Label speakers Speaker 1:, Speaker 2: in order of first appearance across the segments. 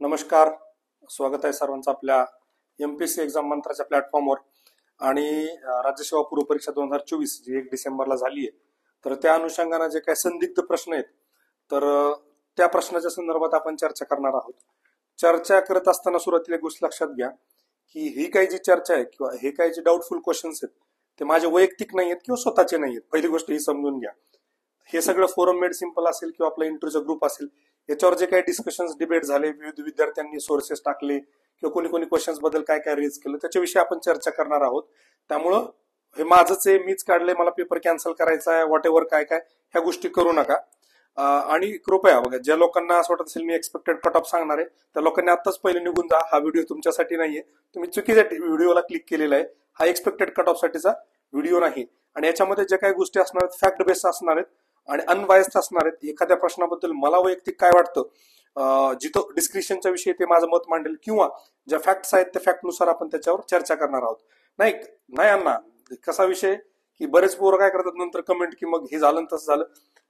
Speaker 1: नमस्कार, स्वागत आहे सर्वांचं आपल्या एमपीएससी एक्झाम मंत्राच्या प्लॅटफॉर्मवर. आणि राज्य सेवा पूर्व परीक्षा 2024 जी 1 डिसेंबरला झाली आहे, तर त्या अनुषंगाने जे काही संदिग्ध प्रश्न आहेत तर त्या प्रश्नाच्या संदर्भात आपण चर्चा करणार आहोत. चर्चा करत असताना सुरुवातीला एक गोष्ट लक्षात घ्या की ही काही जी चर्चा आहे किंवा हे काही जे डाऊटफुल क्वेश्चन्स आहेत ते माझे वैयक्तिक नाही आहेत किंवा स्वतःचे नाही आहेत. पहिली गोष्ट ही समजून घ्या. हे सगळं फोरम मेड सिंपल असेल किंवा आपला इंटरव्ह्यूचा ग्रुप असेल, याच्यावर जे काही डिस्कशन्स डिबेट झाले, विविध विद्यार्थ्यांनी सोर्सेस टाकले किंवा कोणी कोणी क्वेश्चन्स बद्दल काय काय रेज केलं त्याच्याविषयी आपण चर्चा करणार आहोत. त्यामुळं हे माझंच आहे, मीच काढले, मला पेपर कॅन्सल करायचा आहे, व्हॉट एव्हर काय काय ह्या गोष्टी करू नका. आणि कृपया बघा, ज्या लोकांना असं वाटत असेल मी एक्सपेक्टेड कट ऑफ सांगणार आहे त्या लोकांनी आताच पहिले निघून जा. हा व्हिडिओ तुमच्यासाठी नाहीये, तुम्ही चुकीच्या व्हिडिओला क्लिक केलेला आहे. हा एक्सपेक्टेड कट ऑफ साठीचा व्हिडिओ नाही. आणि याच्यामध्ये ज्या काही गोष्टी असणार आहेत फॅक्ट बेस्ड असणार आहेत आणि अनबायस्ड असणार आहेत. एखाद्या प्रश्नाबद्दल मला वैयक्तिक काय वाटतं, जिथं डिस्क्रिप्शनच्या विषयी ते माझं मत मांडेल किंवा ज्या फॅक्ट्स आहेत त्या फॅक्टनुसार आपण त्याच्यावर चर्चा करणार आहोत. नाही अण्णा, कसा विषय की बरेच पोरं काय करतात नंतर कमेंट की मग हे झालं तसं झालं.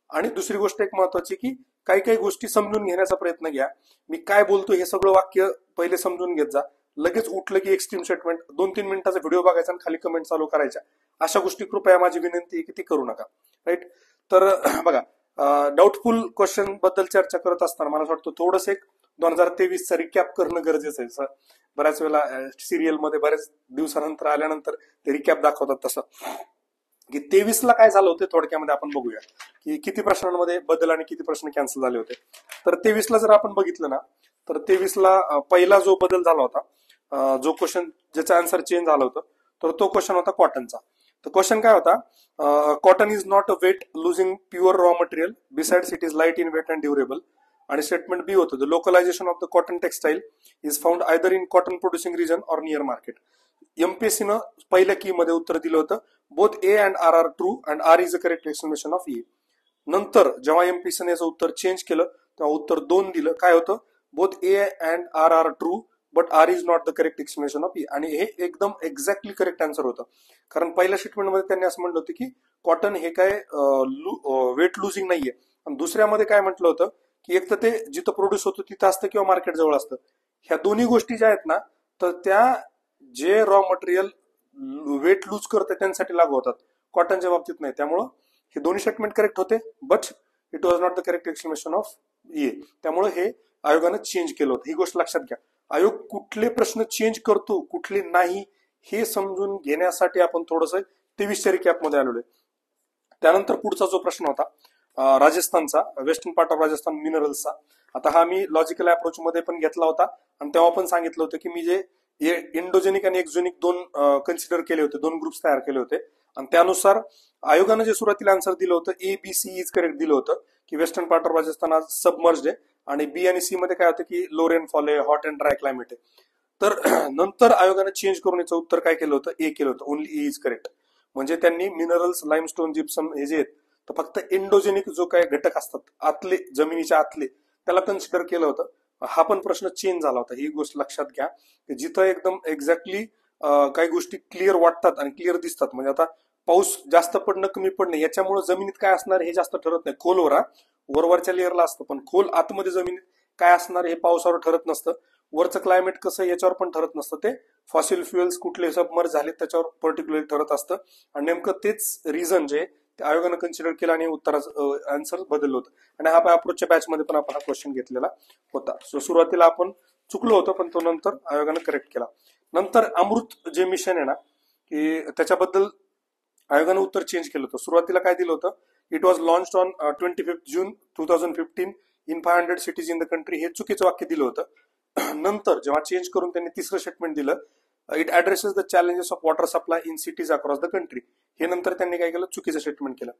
Speaker 1: आणि दुसरी गोष्ट एक महत्वाची की काही काही गोष्टी समजून घेण्याचा प्रयत्न घ्या. मी काय बोलतो हे सगळं वाक्य पहिले समजून घेत जा. लगेच उठलं की एक्स्ट्रीम स्टेटमेंट 2-3 मिनिटाचा व्हिडिओ बघायचा आणि खाली कमेंट चालू करायच्या. अशा गोष्टी कृपया माझी विनंती आहे की ती करू नका. राईट. तर बघा, डाऊटफुल क्वेश्चन बद्दल चर्चा करत असताना मला असं वाटतं थोडंसं एक 2023चा रिकॅप करणं गरजेचं आहे. बऱ्याच वेळेला सिरियल मध्ये बऱ्याच दिवसानंतर आल्यानंतर ते रिकॅप दाखवतात, तसं की 23ला काय झालं होतं थोडक्यामध्ये आपण बघूया की किती प्रश्नांमध्ये बदल आणि किती प्रश्न कॅन्सल झाले होते. तर 23ला जर आपण बघितलं ना, तर 23ला पहिला जो बदल झाला होता, जो क्वेश्चन ज्याचा आन्सर चेंज झालं होतं, तर तो क्वेश्चन होता कॉटनचा. तर क्वेश्चन काय होता, cotton is not a weight losing pure raw material besides it is light in weight and durable. आणि स्टेटमेंट बी होतं, the localisation of the cotton textile is found either in cotton producing region or near market. एमपीएससीनं पहिल्या की मध्ये उत्तर दिलं होतं both A and R are true and R is a correct explanation of A. नंतर जेव्हा एमपीएससीने याचं उत्तर चेंज केलं तेव्हा उत्तर 2 दिलं, काय होतं, both A and R are true but R is not the correct explanation of E. आणि हे एकदम एक्झॅक्टली करेक्ट आन्सर होतं. कारण पहिल्या स्टेटमेंटमध्ये त्यांनी असं म्हटलं होतं की कॉटन हे काय वेट लुझिंग नाहीये. आणि दुसऱ्यामध्ये काय म्हटलं होतं की एक तर ते जिथं प्रोड्यूस होतं तिथं असतं किंवा मार्केट जवळ असतं. ह्या दोन्ही गोष्टी ज्या आहेत ना, तर त्या जे रॉ मटेरियल वेट लूज करते त्यांसाठी लागू होतात, कॉटनच्या बाबतीत नाही. त्यामुळं हे दोन्ही स्टेटमेंट करेक्ट होते but it was not the correct explanation of A. त्यामुळे हे आयोगानं चेंज केलं होतं. ही गोष्ट लक्षात घ्या. आयोग कुठले प्रश्न चेंज करतो कुठले नाही हे समजून घेण्यासाठी आपण थोडंसं 23च्या रिकॅप मध्ये आलेलो आहे. त्यानंतर पुढचा जो प्रश्न होता राजस्थानचा, वेस्टर्न पार्ट ऑफ राजस्थान मिनरल्सचा. आता हा मी लॉजिकल अप्रोच मध्ये पण घेतला होता आणि तेव्हा पण सांगितलं होतं की मी जे इंडोजेनिक आणि एक्झोनिक दोन कन्सिडर केले होते, 2 ग्रुप्स तयार केले होते. आणि त्यानुसार आयोगानं जे सुरुवातीला आन्सर दिलं होतं A B C is correct दिलं होतं की वेस्टर्न पार्ट ऑफ राजस्थान आज सबमर्ज्ड आहे. आणि बी आणि सी मध्ये काय होतं की लो रेनफॉल आहे, हॉट अँड ड्राय क्लायमेट आहे. तर नंतर आयोगाने चेंज करून याचं उत्तर काय केलं होतं, ए केलं होतं. Only A is correct. म्हणजे त्यांनी मिनरल्स, लाईमस्टोन, जिप्सम हे जे आहेत तर फक्त इंडोजेनिक जो काही घटक असतात आतले, जमिनीच्या आतले, त्याला कन्सिडर केलं होतं. हा पण प्रश्न चेंज झाला होता. ही गोष्ट लक्षात घ्या की जिथं एकदम एक्झॅक्टली काही गोष्टी क्लिअर वाटतात आणि क्लिअर दिसतात, म्हणजे आता पाऊस जास्त पडणं कमी पडणं याच्यामुळे जमिनीत काय असणार हे जास्त ठरत नाही. खोलवर वरवरच्या लेअरला असतं, पण खोल आतमध्ये जमिनीत काय असणार हे पावसावर ठरत नसतं. वरचं क्लायमेट कसं याच्यावर पण ठरत नसतं, ते फॉसिल फ्युएल्स कुठले सबमर्ज झाले त्याच्यावर पर्टिक्युलरली ठरत असतं. आणि नेमकं तेच रिझन जे आयोगानं कन्सिडर केलं आणि उत्तराचं आन्सर बदललं होतं. आणि हा अप्रोचच्या बॅच मध्ये पण आपण हा क्वेश्चन घेतलेला होता. सो सुरुवातीला आपण चुकलो होतो पण तो नंतर आयोगानं करेक्ट केला. नंतर अमृत जे मिशन आहे ना की त्याच्याबद्दल आयोगानं उत्तर चेंज केलं होतं. सुरुवातीला काय दिलं होतं, it was launched on 25 June 2015 in 500 cities in the country. हे चुकीचं वाक्य दिलं होतं. नंतर जेव्हा चेंज करून त्यांनी तिसरं स्टेटमेंट दिलं, it addresses the challenges of water supply in cities across the country. हे नंतर त्यांनी काय केलं, चुकीचं स्टेटमेंट केलं.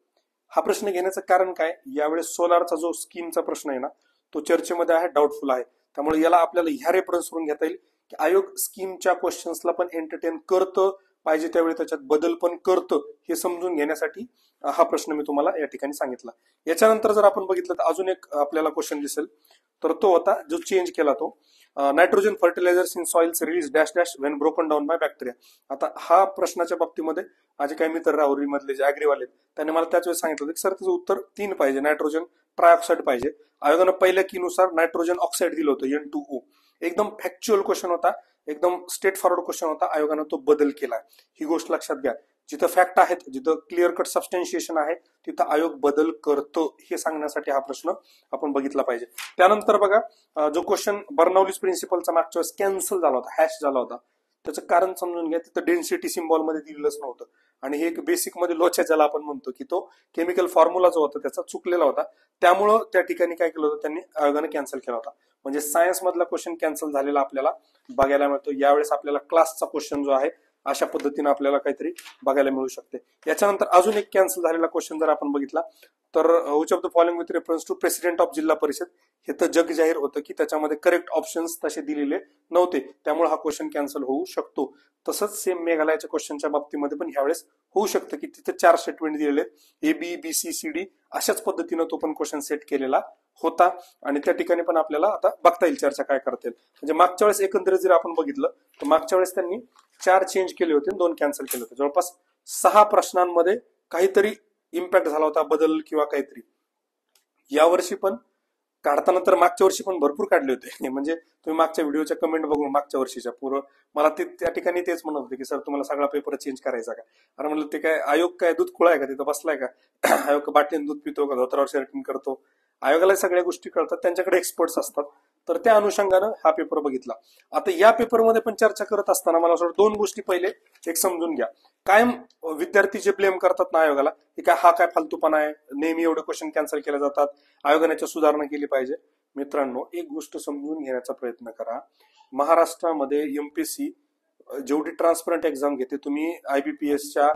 Speaker 1: हा प्रश्न घेण्याचं कारण काय, यावेळेस सोलारचा जो स्कीमचा प्रश्न आहे ना तो चर्चेमध्ये आहे, डाऊटफुल आहे. त्यामुळे याला आपल्याला ह्या रेफरन्स करून घेता येईल की आयोग स्कीमच्या क्वेश्चन्सला पण एंटरटेन करतं, पाहिजे त्यावेळी त्याच्यात बदल पण करतं, हे समजून घेण्यासाठी हा प्रश्न मी तुम्हाला या ठिकाणी सांगितला. याच्यानंतर जर आपण बघितलं तर अजून एक आपल्याला क्वेश्चन दिसेल, तर तो होता जो चेंज केला तो nitrogen fertilisers in soils release dash dash when broken down by bacteria. आता हा प्रश्नाच्या बाबतीमध्ये माझे काही मित्र राहुरी मधले जे अॅग्रीवाले त्यांनी मला त्याच वेळेस सांगितलं की सर त्याचं उत्तर 3 पाहिजे, नायट्रोजन ट्रायऑक्साईड पाहिजे. आयोगानं पहिल्या कीनुसार नायट्रोजन ऑक्साईड दिलं होतं N2O. एकदम फॅक्च्युअल क्वेश्चन होता, एकदम स्ट्रेट फॉरवर्ड क्वेश्चन होता. आयोगानं तो बदल केला. ही गोष्ट लक्षात घ्या. जिथं फॅक्ट आहेत, जिथं क्लिअर कट सबस्टॅन्शिएशन आहे, तिथं आयोग बदल करतो हे सांगण्यासाठी हा प्रश्न आपण बघितला पाहिजे. त्यानंतर बघा, जो क्वेश्चन बर्नौलीज प्रिन्सिपलचा मागच्या वेळेस कॅन्सल झाला होता, हॅश झाला होता, त्याचं कारण समजून घ्या. तिथं डेन्सिटी सिम्बॉल मध्ये दिलेलंच नव्हतं आणि हे एक बेसिक मध्ये लोचा ज्याला आपण म्हणतो की तो केमिकल फॉर्म्युला जो होता त्याचा चुकलेला होता. त्यामुळं त्या ठिकाणी काय केलं होतं, त्यांनी आयोगाने कॅन्सल केला होता. म्हणजे सायन्स मधला क्वेश्चन कॅन्सल झालेला आपल्याला बघायला मिळतो. यावेळेस आपल्याला क्लासचा क्वेश्चन जो आहे अशा पद्धतीने आपल्याला काहीतरी बघायला मिळू शकते. याच्यानंतर अजून एक कॅन्सल झालेला क्वेश्चन जर आपण बघितला तर which of the following with reference to president of Zilla Parishad, हे तर जग जाहीर होतं की त्याच्यामध्ये करेक्ट ऑप्शन्स तसे दिलेले नव्हते, त्यामुळे हा क्वेश्चन कॅन्सल होऊ शकतो. तसंच सेम मेघालयाच्या क्वेश्चनच्या बाबतीमध्ये पण ह्यावेळेस होऊ शकतं की तिथे 4 स्टेटमेंट दिलेले, A B B C C D अशाच पद्धतीनं तो पण क्वेश्चन सेट केलेला होता. आणि त्या ठिकाणी पण आपल्याला आता बघता येईल चर्चा काय करता येईल. म्हणजे मागच्या वेळेस एकंदरीत जर आपण बघितलं तर मागच्या वेळेस त्यांनी 4 चेंज केले होते, 2 कॅन्सल केले होते. जवळपास 6 प्रश्नांमध्ये काहीतरी इम्पॅक्ट झाला होता, बदल किंवा काहीतरी. यावर्षी पण काढताना तर मागच्या वर्षी पण भरपूर काढले होते. म्हणजे तुम्ही मागच्या व्हिडिओच्या कमेंट बघून मागच्या वर्षीच्या पूर्ण मला ते त्या ठिकाणी तेच म्हणत होते की सर तुम्हाला सगळा पेपर चेंज करायचा का. अरे म्हणलं ते काय आयोग काय दूध खुळा आहे का, तिथं बसलाय का? आयोग बाटलीने दूध पितो का, धोत्रावर शर्टिंग करतो? आयोगाला सगळ्या गोष्टी कळतात, त्यांच्याकडे एक्सपर्ट्स असतात. तर त्या अनुषंगानं हा पेपर बघितला. आता या पेपरमध्ये पण चर्चा करत असताना मला असं 2 गोष्टी पहिले एक समजून घ्या. कायम विद्यार्थी जे ब्लेम करतात ना आयोगाला की काय हा काय फालतूपणा आहे, नेहमी एवढे क्वेश्चन कॅन्सल केले जातात, आयोगाने याची सुधारणा केली पाहिजे. मित्रांनो, एक गोष्ट समजून घेण्याचा प्रयत्न करा. महाराष्ट्रामध्ये एमपीएससी जेवढी ट्रान्सपरंट एक्झाम घेते, तुम्ही आयबीपीएसच्या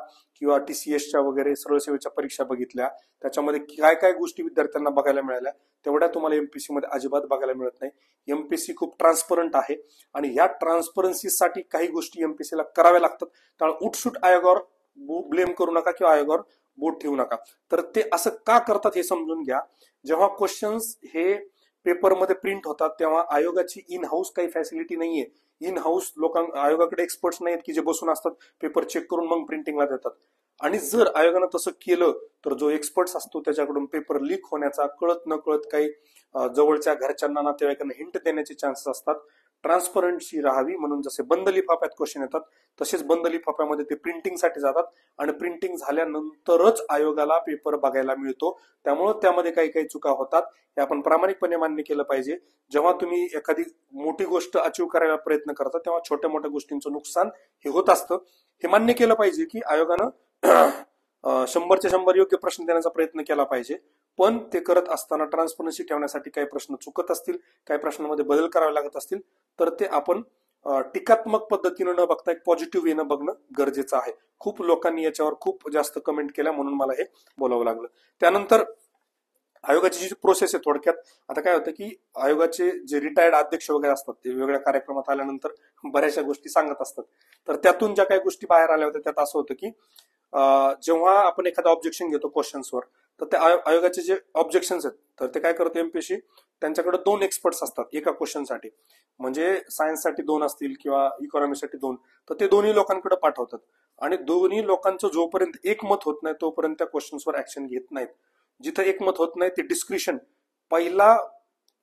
Speaker 1: किंवा टीसीएसच्या वगैरे सरळ सेवेच्या परीक्षा बघितल्या, त्याच्यामध्ये काय काय गोष्टी विद्यार्थ्यांना बघायला मिळाल्या तेवढ्या तुम्हाला एमपीएससी मध्ये अजिबात बघायला मिळत नाही. एमपीएससी खूप ट्रान्सपरंट आहे आणि या ट्रान्सपरन्सीसाठी काही गोष्टी एमपीएससीला कराव्या लागतात. त्यामुळे उठसूट आयोगावर ब्लेम करू नका किंवा आयोगावर बोट ठेवू नका. तर ते असं का करतात हे समजून घ्या. जेव्हा क्वेश्चन्स हे पेपरमध्ये प्रिंट होतात तेव्हा आयोगाची इन हाऊस काही फॅसिलिटी नाहीये. इन हाऊस आयोगाकडे एक्सपर्ट्स नाहीत की जे बसून असतात, पेपर चेक करून मग प्रिंटिंगला देतात. आणि जर आयोगानं तसं केलं तर जो एक्सपर्ट्स असतो त्याच्याकडून पेपर लीक होण्याचा, कळत न कळत काही जवळच्या घरच्यांना नातेवाईकांना हिंट देण्याचे चान्सेस असतात. ट्रान्सपरन्सी राहावी म्हणून जसे बंद लिफाफ्यात क्वेश्चन येतात तसेच बंद लिफाफ्यामध्ये ते प्रिंटिंगसाठी जातात आणि प्रिंटिंग झाल्यानंतरच आयोगाला पेपर बघायला मिळतो. त्यामुळे त्यामध्ये काही काही चुका होतात, हे आपण प्रामाणिकपणे मान्य केलं पाहिजे. जेव्हा तुम्ही एखादी मोठी गोष्ट अचीव करायला प्रयत्न करता तेव्हा छोट्या मोठ्या गोष्टींचं नुकसान हे होत असतं. हे मान्य केलं पाहिजे की आयोगानं 100च्या 100 योग्य प्रश्न देण्याचा प्रयत्न केला पाहिजे. पण ते करत असताना ट्रान्सपरन्सी ठेवण्यासाठी काही प्रश्न चुकत असतील, काही प्रश्नांमध्ये बदल करावे लागत असतील तर ते आपण टीकात्मक पद्धतीनं न बघता एक पॉझिटिव्ह वेनं बघणं गरजेचं आहे. खूप लोकांनी याच्यावर खूप जास्त कमेंट केल्या म्हणून मला हे बोलावं लागलं. त्यानंतर आयोगाची जी प्रोसेस आहे थोडक्यात, आता काय होतं की आयोगाचे जे रिटायर्ड अध्यक्ष वगैरे असतात ते वेगवेगळ्या कार्यक्रमात आल्यानंतर बऱ्याचशा गोष्टी सांगत असतात. तर त्यातून ज्या काही गोष्टी बाहेर आल्या होत्या त्यात असं होतं की जेव्हा आपण एखादा ऑब्जेक्शन घेतो क्वेश्चन्सवर तर त्या आयोगाचे जे ऑब्जेक्शन्स आहेत तर ते काय करतो एमपीएससी, त्यांच्याकडे 2 एक्सपर्ट्स असतात एका क्वेश्चनसाठी. म्हणजे सायन्ससाठी 2 असतील किंवा इकॉनॉमीसाठी 2, तर ते दोन्ही लोकांकडे पाठवतात आणि दोन्ही लोकांचं जोपर्यंत एकमत होत नाही तोपर्यंत त्या क्वेश्चन्सवर ऍक्शन घेत नाहीत. जिथं एकमत होत नाही ते डिस्क्रिशन, पहिला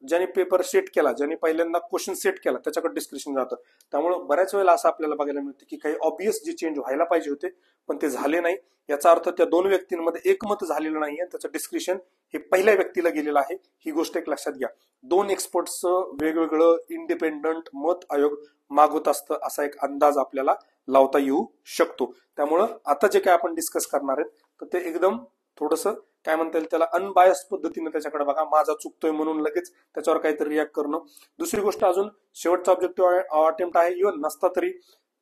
Speaker 1: ज्याने पेपर सेट केला, ज्याने पहिल्यांदा क्वेश्चन सेट केला त्याच्याकडे डिस्क्रिप्शन जातं. त्यामुळे बऱ्याच वेळेला असं आपल्याला बघायला मिळतं की काही ऑब्वियस जे चेंज व्हायला पाहिजे होते पण ते झाले नाही. याचा अर्थ त्या 2 व्यक्तींमध्ये एकमत झालेलं नाहीये, त्याचं डिस्क्रिप्शन हे पहिल्या व्यक्तीला गेलेलं आहे. ही गोष्ट एक लक्षात घ्या. 2 एक्सपर्ट्सचं वेगवेगळं इंडिपेंडंट मत आयोग मागवत असतं असा एक अंदाज आपल्याला लावता येऊ शकतो. त्यामुळं आता जे काय आपण डिस्कस करणार आहेत तर ते एकदम थोडंसं काय म्हणता येईल त्याला अनबायस्ड पद्धतीने त्याच्याकडे बघा. माझा चुकतोय म्हणून लगेच त्याच्यावर काहीतरी रिॲक्ट करणं. दुसरी गोष्ट, अजून शेवटचा ऑब्जेक्टिव्ह अटेम्प्ट आहे, इव्हन नसता तरी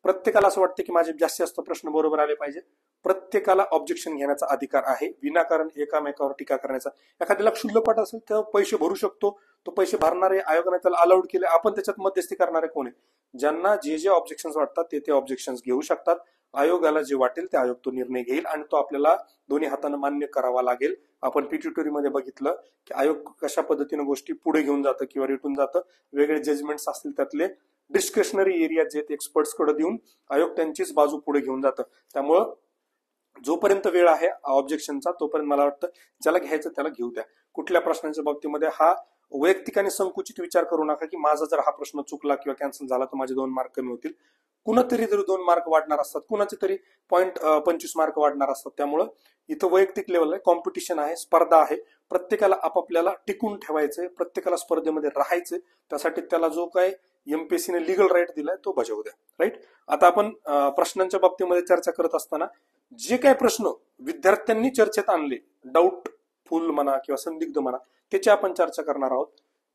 Speaker 1: प्रत्येकाला असं वाटतं की माझे जास्तीत जास्त प्रश्न बरोबर आले पाहिजे. प्रत्येकाला ऑब्जेक्शन घेण्याचा अधिकार आहे, विनाकारण एकामेकावर टीका करण्याचा. एखाद्याला क्षुल्लक असेल तर पैसे भरू शकतो, तो पैसे भरणारे आयोगाने त्याला अलाउड केले, आपण त्याच्यात मध्यस्थी करणारे कोण आहे? ज्यांना जे जे ऑब्जेक्शन्स वाटतात ते ऑब्जेक्शन्स घेऊ शकतात. आयोगाला जे वाटेल ते आयोग तो निर्णय घेईल आणि तो आपल्याला दोन्ही हाताने मान्य करावा लागेल. आपण पीटीट्युरी मध्ये बघितलं की आयोग कशा पद्धतीने गोष्टी पुढे घेऊन जातं किंवा रेटून जातं. वेगळे जजमेंट्स असतील त्यातले डिस्क्रिशनरी एरिया जे एक्सपर्ट्स कडे देऊन आयोग त्यांचीच बाजू पुढे घेऊन जातं. त्यामुळं जोपर्यंत वेळ आहे ऑब्जेक्शनचा तोपर्यंत मला वाटतं ज्याला घ्यायचं त्याला घेऊ द्या. कुठल्या प्रश्नांच्या बाबतीमध्ये हा वैयक्तिक आणि संकुचित विचार करू नका की माझा जर हा प्रश्न चुकला किंवा कॅन्सल झाला तर माझे 2 मार्क कमी होतील. कुणातरी तरी 2 मार्क वाढणार असतात, कुणाचे तरी 0.25 मार्क वाढणार असतात. त्यामुळं इथं वैयक्तिक लेवलला कॉम्पिटिशन आहे, स्पर्धा आहे. प्रत्येकाला आपापल्याला टिकून ठेवायचंय, प्रत्येकाला स्पर्धेमध्ये राहायचंय. त्यासाठी त्याला जो काय एमपीएससीने लिगल राईट दिलाय तो बजावू द्या. राईट. आता आपण प्रश्नांच्या बाबतीमध्ये चर्चा करत असताना जे काही प्रश्न विद्यार्थ्यांनी चर्चेत आणले, डाऊटफुल म्हणा किंवा संदिग्ध म्हणा, त्याची आपण चर्चा करणार आहोत.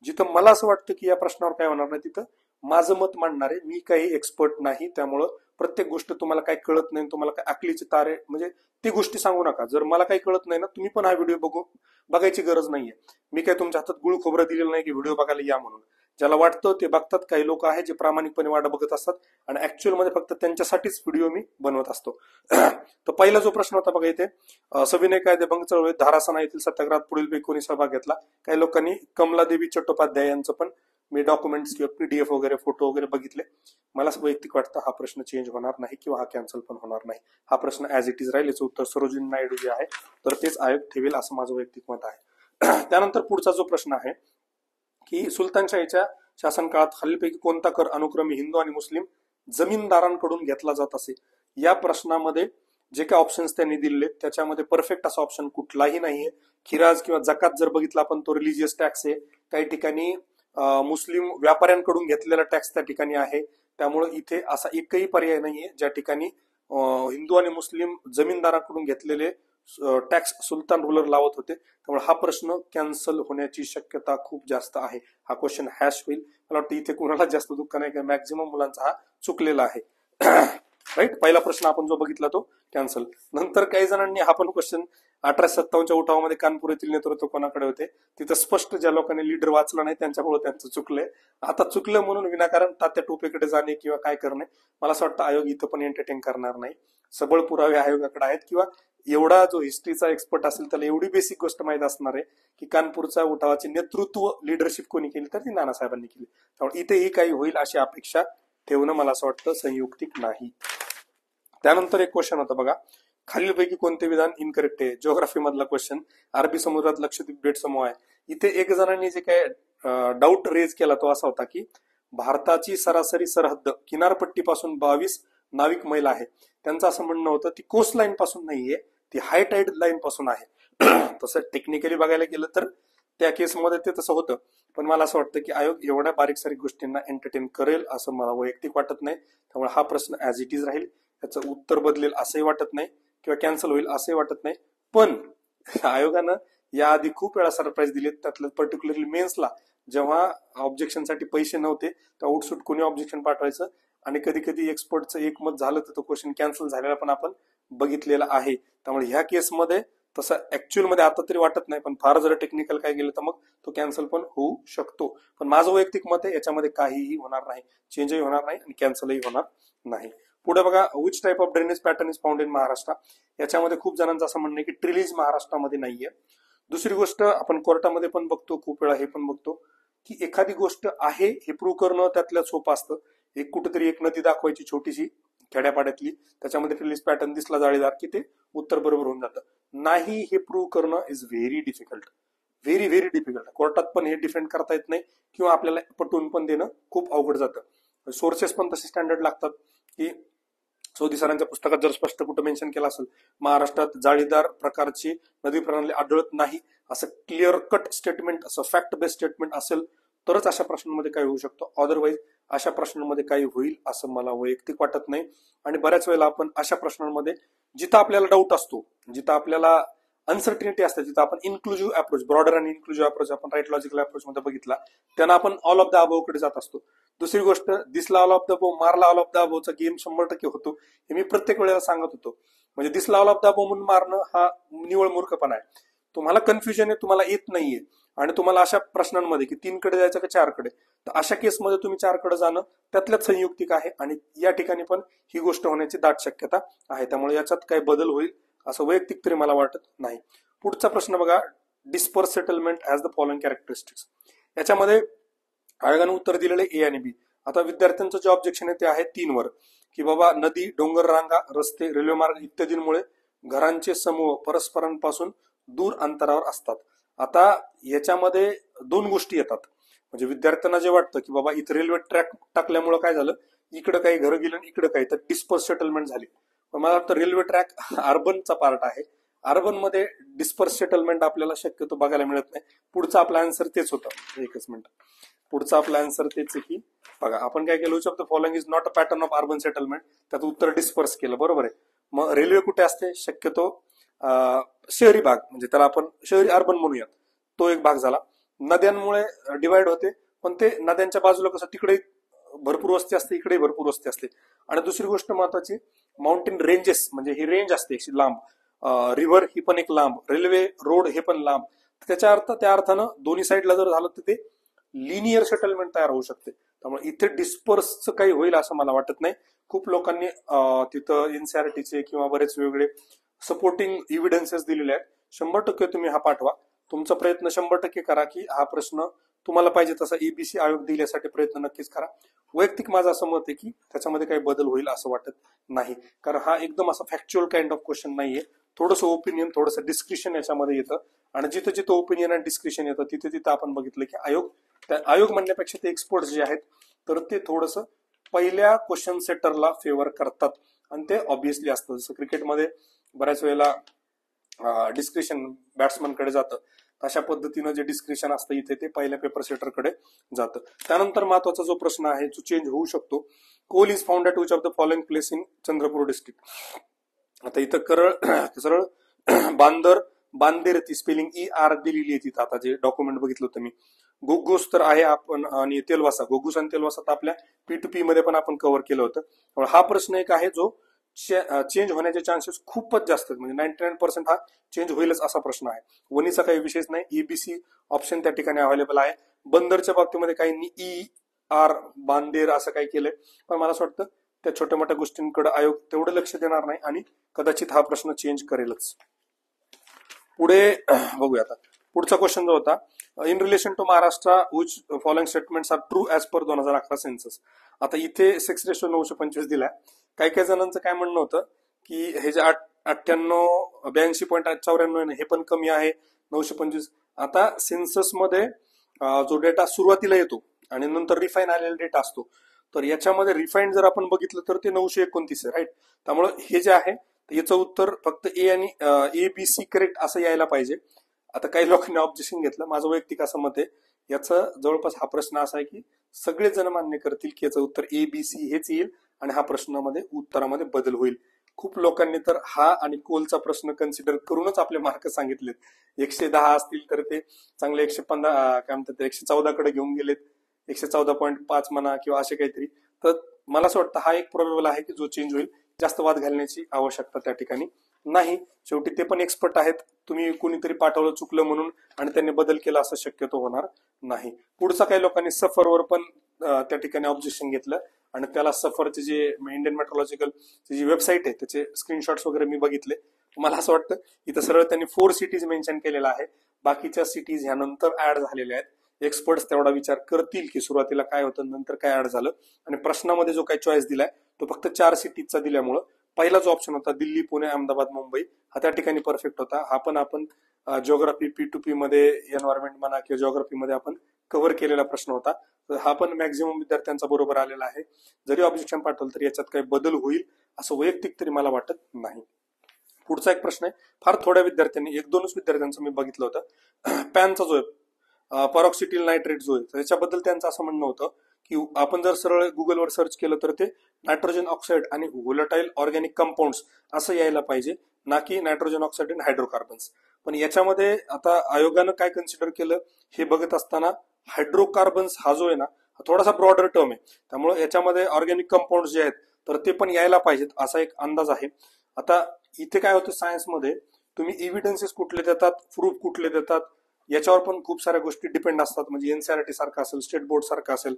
Speaker 1: जिथं मला असं वाटतं की या प्रश्नावर काय होणार नाही तिथं माझं मत मांडणार आहे. मी काही एक्सपर्ट नाही, त्यामुळं प्रत्येक गोष्ट तुम्हाला काही कळत नाही, तुम्हाला काय अकलीचे तारे म्हणजे ती गोष्टी सांगू नका. जर मला काही कळत नाही ना, तुम्ही पण हा व्हिडिओ बघायची गरज नाहीये. मी काय तुमच्या हातात गुळ खोबरं दिलेलं नाही की व्हिडिओ बघायला या म्हणून. ज्याला वाटतं ते बघतात. काही लोक आहेत जे प्रामाणिकपणे वाट बघत असतात आणि ऍक्च्युअल मध्ये फक्त त्यांच्यासाठीच व्हिडिओ मी बनवत असतो. तर पहिला जो प्रश्न होता बघा इथे, सविनय कायदेभंग चळवळीत धारासणा येथील सत्याग्रहात पुढील कोणी सहभाग घेतला. काही लोकांनी कमलादेवी चट्टोपाध्याय यांचं पण मी डॉक्युमेंट्स किंवा पीडीएफ वगैरे फोटो वगैरे बघितले. मला वैयक्तिक वाटतं हा प्रश्न चेंज होणार नाही किंवा हा कॅन्सल पण होणार नाही. हा प्रश्न ऍज इट इज राहील. याचं उत्तर सरोजिनी नायडू जे आहे तर तेच आयोग ठेवेल असं माझं वैयक्तिक मत आहे. त्यानंतर पुढचा जो प्रश्न आहे की सुलतानशाहीच्या शासन काळात खालीलपैकी कोणता कर अनुक्रमे हिंदू आणि मुस्लिम जमीनदारांकडून घेतला जात असे. या प्रश्नामध्ये जे काही ऑप्शन्स त्यांनी दिले त्याच्यामध्ये परफेक्ट असा ऑप्शन कुठलाही नाहीये. खिराज किंवा जकात जर बघितला आपण तो रिलिजियस टॅक्स आहे. काही ठिकाणी मुस्लिम व्यापाऱ्यांकडून घेतलेला टॅक्स त्या ठिकाणी आहे. त्यामुळे इथे असा एकही पर्याय नाहीये ज्या ठिकाणी हिंदू आणि मुस्लिम जमीनदारांकडून घेतलेले टॅक्स सुलतान रुलर लावत होते. त्यामुळे हा प्रश्न कॅन्सल होण्याची शक्यता खूप जास्त आहे. हा क्वेश्चन हॅश होईल. मला वाटतं इथे कुणाला जास्त दुःख नाही की मॅक्झिमम मुलांचा हा चुकलेला आहे. राईट. पहिला प्रश्न आपण जो बघितला तो कॅन्सल. नंतर काही जणांनी हा पण क्वेश्चन 1857च्या उठावामध्ये कानपूर येथील नेतृत्व कोणाकडे होते. तिथं स्पष्ट ज्या लोकांनी लीडर वाचला नाही त्यांच्यामुळे त्यांचं चुकलंय. आता चुकलं म्हणून विनाकारण तात्या टोपेकडे जाणे किंवा काय करणे मला असं वाटतं आयोग इथं पण एंटरटेन करणार नाही. सबळ पुरावे आयोगाकडे आहेत किंवा एवढा जो हिस्ट्रीचा एक्सपर्ट असेल त्याला एवढी बेसिक गोष्ट माहित असणार आहे की कानपूरच्या उठावाचे नेतृत्व लीडरशिप कोणी केली तर ती नानासाहेबांनी केली. त्यामुळे इथेही काही होईल अशी अपेक्षा ठेवणं मला असं वाटतं संयुक्तिक नाही. त्यानंतर एक क्वेश्चन होता बघा, खालीलपैकी कोणते विधान इनकरेक्ट आहे. जिओग्राफी मधला क्वेश्चन. अरबी समुद्रात लक्षद्वीप बेट समूह आहे. इथे एक जणांनी जे काय डाऊट रेज केला तो असा होता की भारताची सरासरी सरहद्द किनारपट्टीपासून 22 नाविक मैल आहे. त्यांचं असं म्हणणं होतं ती कोस्ट लाईन पासून नाहीये, ती हाय टाईड लाईन पासून आहे. तसं टेक्निकली बघायला गेलं तर त्या केसमध्ये ते तसं होतं. पण मला असं वाटतं की आयोग एवढ्या बारीक सारीक गोष्टींना एंटरटेन करेल असं मला वैयक्तिक वाटत नाही. त्यामुळे हा प्रश्न ऍज इट इज राहील. त्याचं उत्तर बदलेल असंही वाटत नाही किंवा कॅन्सल होईल असंही वाटत नाही. पण आयोगानं याआधी खूप वेळा सरप्राईज दिले. त्यातलं पर्टिक्युलरली मेन्सला जेव्हा ऑब्जेक्शनसाठी पैसे नव्हते तेव्हा उठसूट कोणी ऑब्जेक्शन पाठवायचं आणि कधी कधी एक्सपर्टचं एकमत झालं तर तो क्वेश्चन कॅन्सल झालेला पण आपण बघितलेला आहे. त्यामुळे ह्या केसमध्ये तसं ऍक्च्युअल मध्ये आता तरी वाटत नाही, पण फार जर टेक्निकल काय गेलं तर मग तो कॅन्सल पण होऊ शकतो. पण माझं वैयक्तिक मत आहे याच्यामध्ये काहीही होणार नाही, चेंजही होणार नाही आणि कॅन्सलही होणार नाही. पुढे बघा, which type of drainage pattern is found in Maharashtra. याच्यामध्ये खूप जणांचं असं म्हणणं आहे की ट्रिलीज महाराष्ट्रामध्ये नाहीये. दुसरी गोष्ट आपण कोर्टामध्ये पण बघतो, खूप वेळा हे पण बघतो की एखादी गोष्ट आहे हे प्रूव्ह करणं त्यातल्या सोपं असतं. एक कुठेतरी एक नदी दाखवायची छोटीशी खेड्यापाड्यातली, त्याच्यामध्ये ट्रिलीज पॅटर्न दिसला जाळीदार की ते उत्तर बरोबर होऊन जातं. नाही हे प्रूव्ह करणं is very difficult, very very difficult. कोर्टात पण हे डिफेंड करता येत नाही किंवा आपल्याला पटवून पण देणं खूप अवघड जातं. सोर्सेस पण तसे स्टँडर्ड लागतात की सौदी सरांच्या पुस्तकात जर स्पष्ट कुठं मेन्शन केलं असेल महाराष्ट्रात जाळीदार प्रकारची नदी प्रणाली आढळत नाही असं क्लिअर कट स्टेटमेंट, असं फॅक्ट बेस्ड स्टेटमेंट असेल तरच अशा प्रश्नांमध्ये काही होऊ शकतो. अदरवाईज अशा प्रश्नांमध्ये काही होईल असं मला वैयक्तिक वाटत नाही. आणि बऱ्याच वेळेला आपण अशा प्रश्नांमध्ये जिथं आपल्याला डाऊट असतो, जिथं आपल्याला अनसर्टिनिटी असते, जिथं आपण इन्क्लुझिव्ह अप्रोच, ब्रॉडर आणि इन्क्लुझिव्ह अप्रोच आपण राईट लॉजिकल अप्रोच मध्ये बघितला, त्यांना आपण ऑल ऑफ द अबोव कडे जात असतो. दुसरी गोष्ट, दिसला ऑल ऑफ द अबोव, मारला ऑल ऑफ द अबोवचा गेम 100% होतो. हे मी प्रत्येक वेळेला सांगत होतो. म्हणजे दिसला ऑल ऑफ द अबोव म्हणून मारणं हा निवळ मूर्खपणा आहे. तुम्हाला कन्फ्युजन आहे, तुम्हाला येत नाहीये आणि तुम्हाला अशा प्रश्नांमध्ये की 3 कडे जायचं का 4 कडे, तर अशा केसमध्ये तुम्ही 4 कडे जाणं त्यातल्याच संयुक्तिक आहे आणि या ठिकाणी पण ही गोष्ट होण्याची दाट शक्यता आहे. त्यामुळे याच्यात काही बदल होईल असं वैयक्तिक तरी मला वाटत नाही. पुढचा प्रश्न बघा, disperse settlement has the following characteristics. याच्यामध्ये आयोगाने उत्तर दिलेले ए आणि बी. आता विद्यार्थ्यांचं जे ऑब्जेक्शन आहे ते आहे 3 वर की बाबा नदी, डोंगर रांगा, रस्ते, रेल्वे मार्ग इत्यादींमुळे घरांचे समूह परस्परांपासून दूर अंतरावर असतात. आता याच्यामध्ये दोन गोष्टी येतात. म्हणजे विद्यार्थ्यांना जे वाटतं की बाबा इथं रेल्वे ट्रॅक टाकल्यामुळे काय झालं, इकडं काही घरं गेलं आणि इकडं काही, तर डिस्पर्स सेटलमेंट झाली. पण मला वाटतं रेल्वे ट्रॅक अर्बनचा पार्ट आहे. अर्बन मध्ये डिस्पर्स सेटलमेंट आपल्याला शक्यतो बघायला मिळत नाही. पुढचा आपला आन्सर तेच होतं. एकच मिनिट. पुढचा आपला आन्सर तेच आहे की बघा आपण काय केलं, the following is not a pattern of urban settlement. त्यात उत्तर डिस्पर्स केलं. बरोबर आहे. मग रेल्वे कुठे असते, शक्यतो शहरी भाग, म्हणजे त्याला आपण शहरी अर्बन म्हणूयात, तो एक भाग झाला. नद्यांमुळे डिवाइड होते, पण ते नद्यांच्या बाजूला कसं तिकडे भरपूर वस्ती असते, इकडे भरपूर वस्ती असते. आणि दुसरी गोष्ट महत्वाची, माउंटेन रेंजेस, म्हणजे ही रेंज असते अशी लांब. रिव्हर ही पण एक लांब, रेल्वे रोड हे पण लांब. त्याच्या त्या अर्थानं दोन्ही साईडला जर झालं तर ते लिनियर सेटलमेंट तयार होऊ शकते. त्यामुळे इथे डिस्पर्सचं काही होईल असं मला वाटत नाही. खूप लोकांनी तिथं एनसीआरटीचे किंवा बरेच वेगळे सपोर्टिंग इव्हिडन्सेस दिलेले आहेत. 100% तुम्ही हा पाठवा. तुमचा प्रयत्न 100% करा की हा प्रश्न तुम्हाला पाहिजे तसा एबीसी आयोग दिल्यासाठी प्रयत्न नक्कीच करा. वैयक्तिक माझं असं मत आहे की त्याच्यामध्ये काही बदल होईल असं वाटत नाही, कारण हा एकदम असा फॅक्च्युअल काइंड ऑफ क्वेश्चन नाहीये. थोडंसं ओपिनियन, थोडंसं डिस्क्रिप्शन याच्यामध्ये येतं. आणि जिथं जिथं ओपिनियन आणि डिस्क्रिप्शन येतं तिथे तिथं आपण बघितलं की आयोग म्हणण्यापेक्षा ते एक्सपर्ट जे आहेत तर ते थोडंसं पहिल्या क्वेश्चन सेटरला फेवर करतात. आणि ते ऑब्व्हियसली असतं. जसं क्रिकेटमध्ये बऱ्याच वेळेला डिस्क्रिप्शन बॅट्समनकडे जातं, अशा पद्धतीनं जे डिस्क्रिप्शन असतं इथे ते पहिल्या पेपर सेटरकडे जातं. त्यानंतर महत्वाचा जो प्रश्न आहे जो चेंज होऊ शकतो, coal is found at which of the following place in Chandrapur district. आता इथं सरळ बांदेर ती स्पेलिंग ER दिलेली आहे तिथं. आता जे डॉक्युमेंट बघितलं होतं मी, घुग्गुस तर आहे आपण, आणि तेलवासा, घुग्गुस आणि तेलवासा तर आपल्या P2P मध्ये पण आपण कव्हर केलं होतं. हा प्रश्न एक आहे जो चेंज होण्याचे चान्सेस खूपच जास्त आहेत. म्हणजे 99% हा चेंज होईलच असा प्रश्न आहे. वणीचा काही विशेष नाही. EBC ऑप्शन त्या ठिकाणी अवेलेबल आहे. बंदरच्या बाबतीमध्ये काही ER बांदेर असं काही केलंय, पण मला असं वाटतं त्या छोट्या मोठ्या गोष्टींकडे आयोग तेवढं लक्ष देणार नाही आणि कदाचित हा प्रश्न चेंज करेलच. पुढे बघूया. आता पुढचा क्वेश्चन जो होता, in relation to Maharashtra which following statements are true as per 2011 census. आता इथे 6:925 दिलाय. काही काही जणांचं काय म्हणणं होतं की हे जे 82 हे पण कमी आहे, 925. आता सेन्सस मध्ये जो डेटा सुरुवातीला येतो आणि नंतर रिफाईन आलेला डेटा असतो, तर याच्यामध्ये रिफाईन जर आपण बघितलं तर ते 929 आहे, राईट. त्यामुळे हे जे आहे याचं उत्तर फक्त ABC करेक्ट असं यायला पाहिजे. आता काही लोकांनी ऑब्जेक्शन घेतलं. माझं वैयक्तिक असं मत आहे, याचं जवळपास हा प्रश्न असा आहे की सगळेच जण मान्य करतील की याचं उत्तर ABC हेच येईल आणि हा प्रश्नामध्ये उत्तरामध्ये बदल होईल. खूप लोकांनी तर हा आणि कोलचा प्रश्न कन्सिडर करूनच आपले मार्क सांगितलेत. 110 असतील तर ते चांगले 115 काय म्हणतात 114 कडे घेऊन गेलेत, 114.5 म्हणा किंवा असे काहीतरी. तर मला असं वाटतं हा एक प्रोबेबल आहे की जो चेंज होईल. जास्त वाद घालण्याची आवश्यकता त्या ठिकाणी नाही. शेवटी ते पण एक्सपर्ट आहेत. तुम्ही कोणीतरी पाठवलं चुकलं म्हणून आणि त्यांनी बदल केला असं शक्यतो होणार नाही. पुढचा काही लोकांनी सफरवर पण त्या ठिकाणी ऑब्जेक्शन घेतलं आणि त्याला सफरचे जे इंडियन मेट्रोलॉजिकल जी वेबसाईट आहे त्याचे स्क्रीनशॉट्स वगैरे मी बघितले. मला असं वाटतं इथं सरळ त्यांनी 4 सिटीज मेन्शन केलेला आहे. बाकीच्या सिटीज ह्या नंतर ऍड झालेल्या आहेत. एक्सपर्ट्स तेवढा विचार करतील की सुरुवातीला काय होतं नंतर काय ऍड झालं. आणि प्रश्नामध्ये जो काही चॉईस दिलाय तो फक्त 4 सिटीजचा दिल्यामुळं पहिला जो ऑप्शन होता दिल्ली, पुणे, अहमदाबाद, मुंबई हा त्या ठिकाणी परफेक्ट होता. हा पण आपण जिओग्राफी P2P मध्ये एन्व्हायरमेंट म्हणा किंवा जिओग्राफी मध्ये आपण कव्हर केलेला प्रश्न होता. तर हा पण मॅक्झिमम विद्यार्थ्यांचा बरोबर आलेला आहे. जरी ऑब्जेक्शन पाठवलं तरी याच्यात काही बदल होईल असं वैयक्तिक तरी मला वाटत नाही. पुढचा एक प्रश्न आहे, फार थोड्या विद्यार्थ्यांनी, 1-2च विद्यार्थ्यांचं मी बघितलं होतं. पॅनचा जो आहे परॉक्सिटिल नायट्रेट जो आहे त्याच्याबद्दल त्यांचं असं म्हणणं होतं की आपण जर सरळ गुगलवर सर्च केलं तर ते नायट्रोजन ऑक्साईड आणि व्होलेटाईल ऑर्गॅनिक कंपाऊंड्स असं यायला पाहिजे, ना की नायट्रोजन ऑक्साईड आणि हायड्रोकार्बन्स. पण याच्यामध्ये आता आयोगानं काय कन्सिडर केलं हे बघत असताना हायड्रोकार्बन्स हा जो आहे ना हा थोडासा ब्रॉडर टर्म आहे. त्यामुळे याच्यामध्ये ऑर्गॅनिक कंपाऊंड जे आहेत तर ते पण यायला पाहिजेत असा एक अंदाज आहे. आता इथे काय होतं सायन्समध्ये, तुम्ही एव्हिडन्सेस कुठले देतात, प्रूफ कुठले देतात याच्यावर पण खूप साऱ्या गोष्टी डिपेंड असतात. म्हणजे एनसीआरटी सारखा असेल, स्टेट बोर्ड सारखा असेल,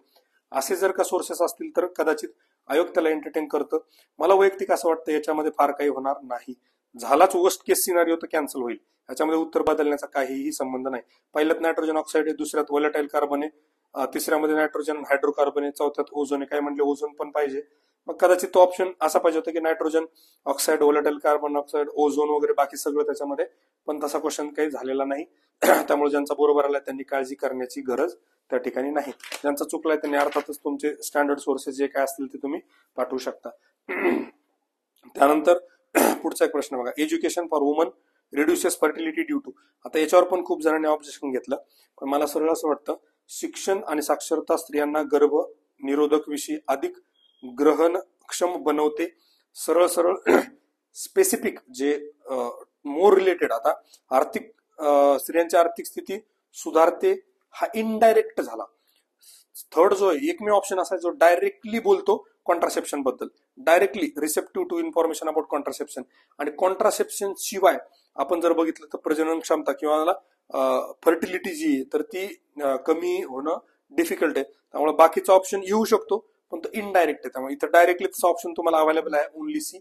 Speaker 1: असे जर का सोर्सेस असतील तर कदाचित आयोग त्याला एंटरटेन करतं. मला वैयक्तिक असं वाटतं याच्यामध्ये फार काही होणार नाही. झालाच वर्स्ट केस सिनारिओ तर कॅन्सल होईल. याच्यामध्ये उत्तर बदलण्याचा काहीही संबंध नाही. पहिल्यात नायट्रोजन ऑक्साईड आहे, दुसऱ्यात व्होलेटाईल कार्बन आहे, तिसऱ्यामध्ये नायट्रोजन हायड्रोकार्बन आहे, चौथ्यात ओझोन आहे. काय म्हणले ओझोन पण पाहिजे. मग कदाचित तो ऑप्शन असा पाहिजे होता की nitrogen oxide, volatile carbon oxide, ozone वगैरे बाकी सगळं त्याच्यामध्ये, पण तसा क्वेश्चन काही झालेला नाही. त्यामुळे ज्यांचा बरोबर आलाय त्यांनी काळजी करण्याची गरज त्या ठिकाणी नाही. ज्यांचा चुकलाय त्यांनी अर्थातच तुमचे स्टँडर्ड सोर्सेस जे काय असतील ते तुम्ही पाठवू शकता. त्यानंतर पुढचा एक प्रश्न बघा, education for woman reduces fertility due to. आता याच्यावर पण खूप जणांनी ऑब्जेक्शन घेतलं, पण मला सरळ असं वाटतं शिक्षण आणि साक्षरता स्त्रियांना गर्भ निरोधक विषयी अधिक ग्रहणक्षम बनवते. सरळ सरळ स्पेसिफिक जे मोर रिलेटेड, आता आर्थिक स्त्रियांची आर्थिक स्थिती सुधारते हा इनडायरेक्ट झाला. थर्ड जो आहे एकमेव ऑप्शन असा जो डायरेक्टली बोलतो कॉन्ट्रासेप्शन बद्दल, directly receptive to information about contraception. आणि कॉन्ट्रासेप्शन शिवाय आपण जर बघितलं तर प्रजनन क्षमता किंवा फर्टिलिटी जी आहे तर ती कमी होणं डिफिकल्ट आहे. त्यामुळे बाकीचा ऑप्शन येऊ शकतो पण तो इनडायरेक्ट आहे. त्यामुळे इथं डायरेक्टली तसा ऑप्शन तुम्हाला अवेलेबल आहे ओनली सी.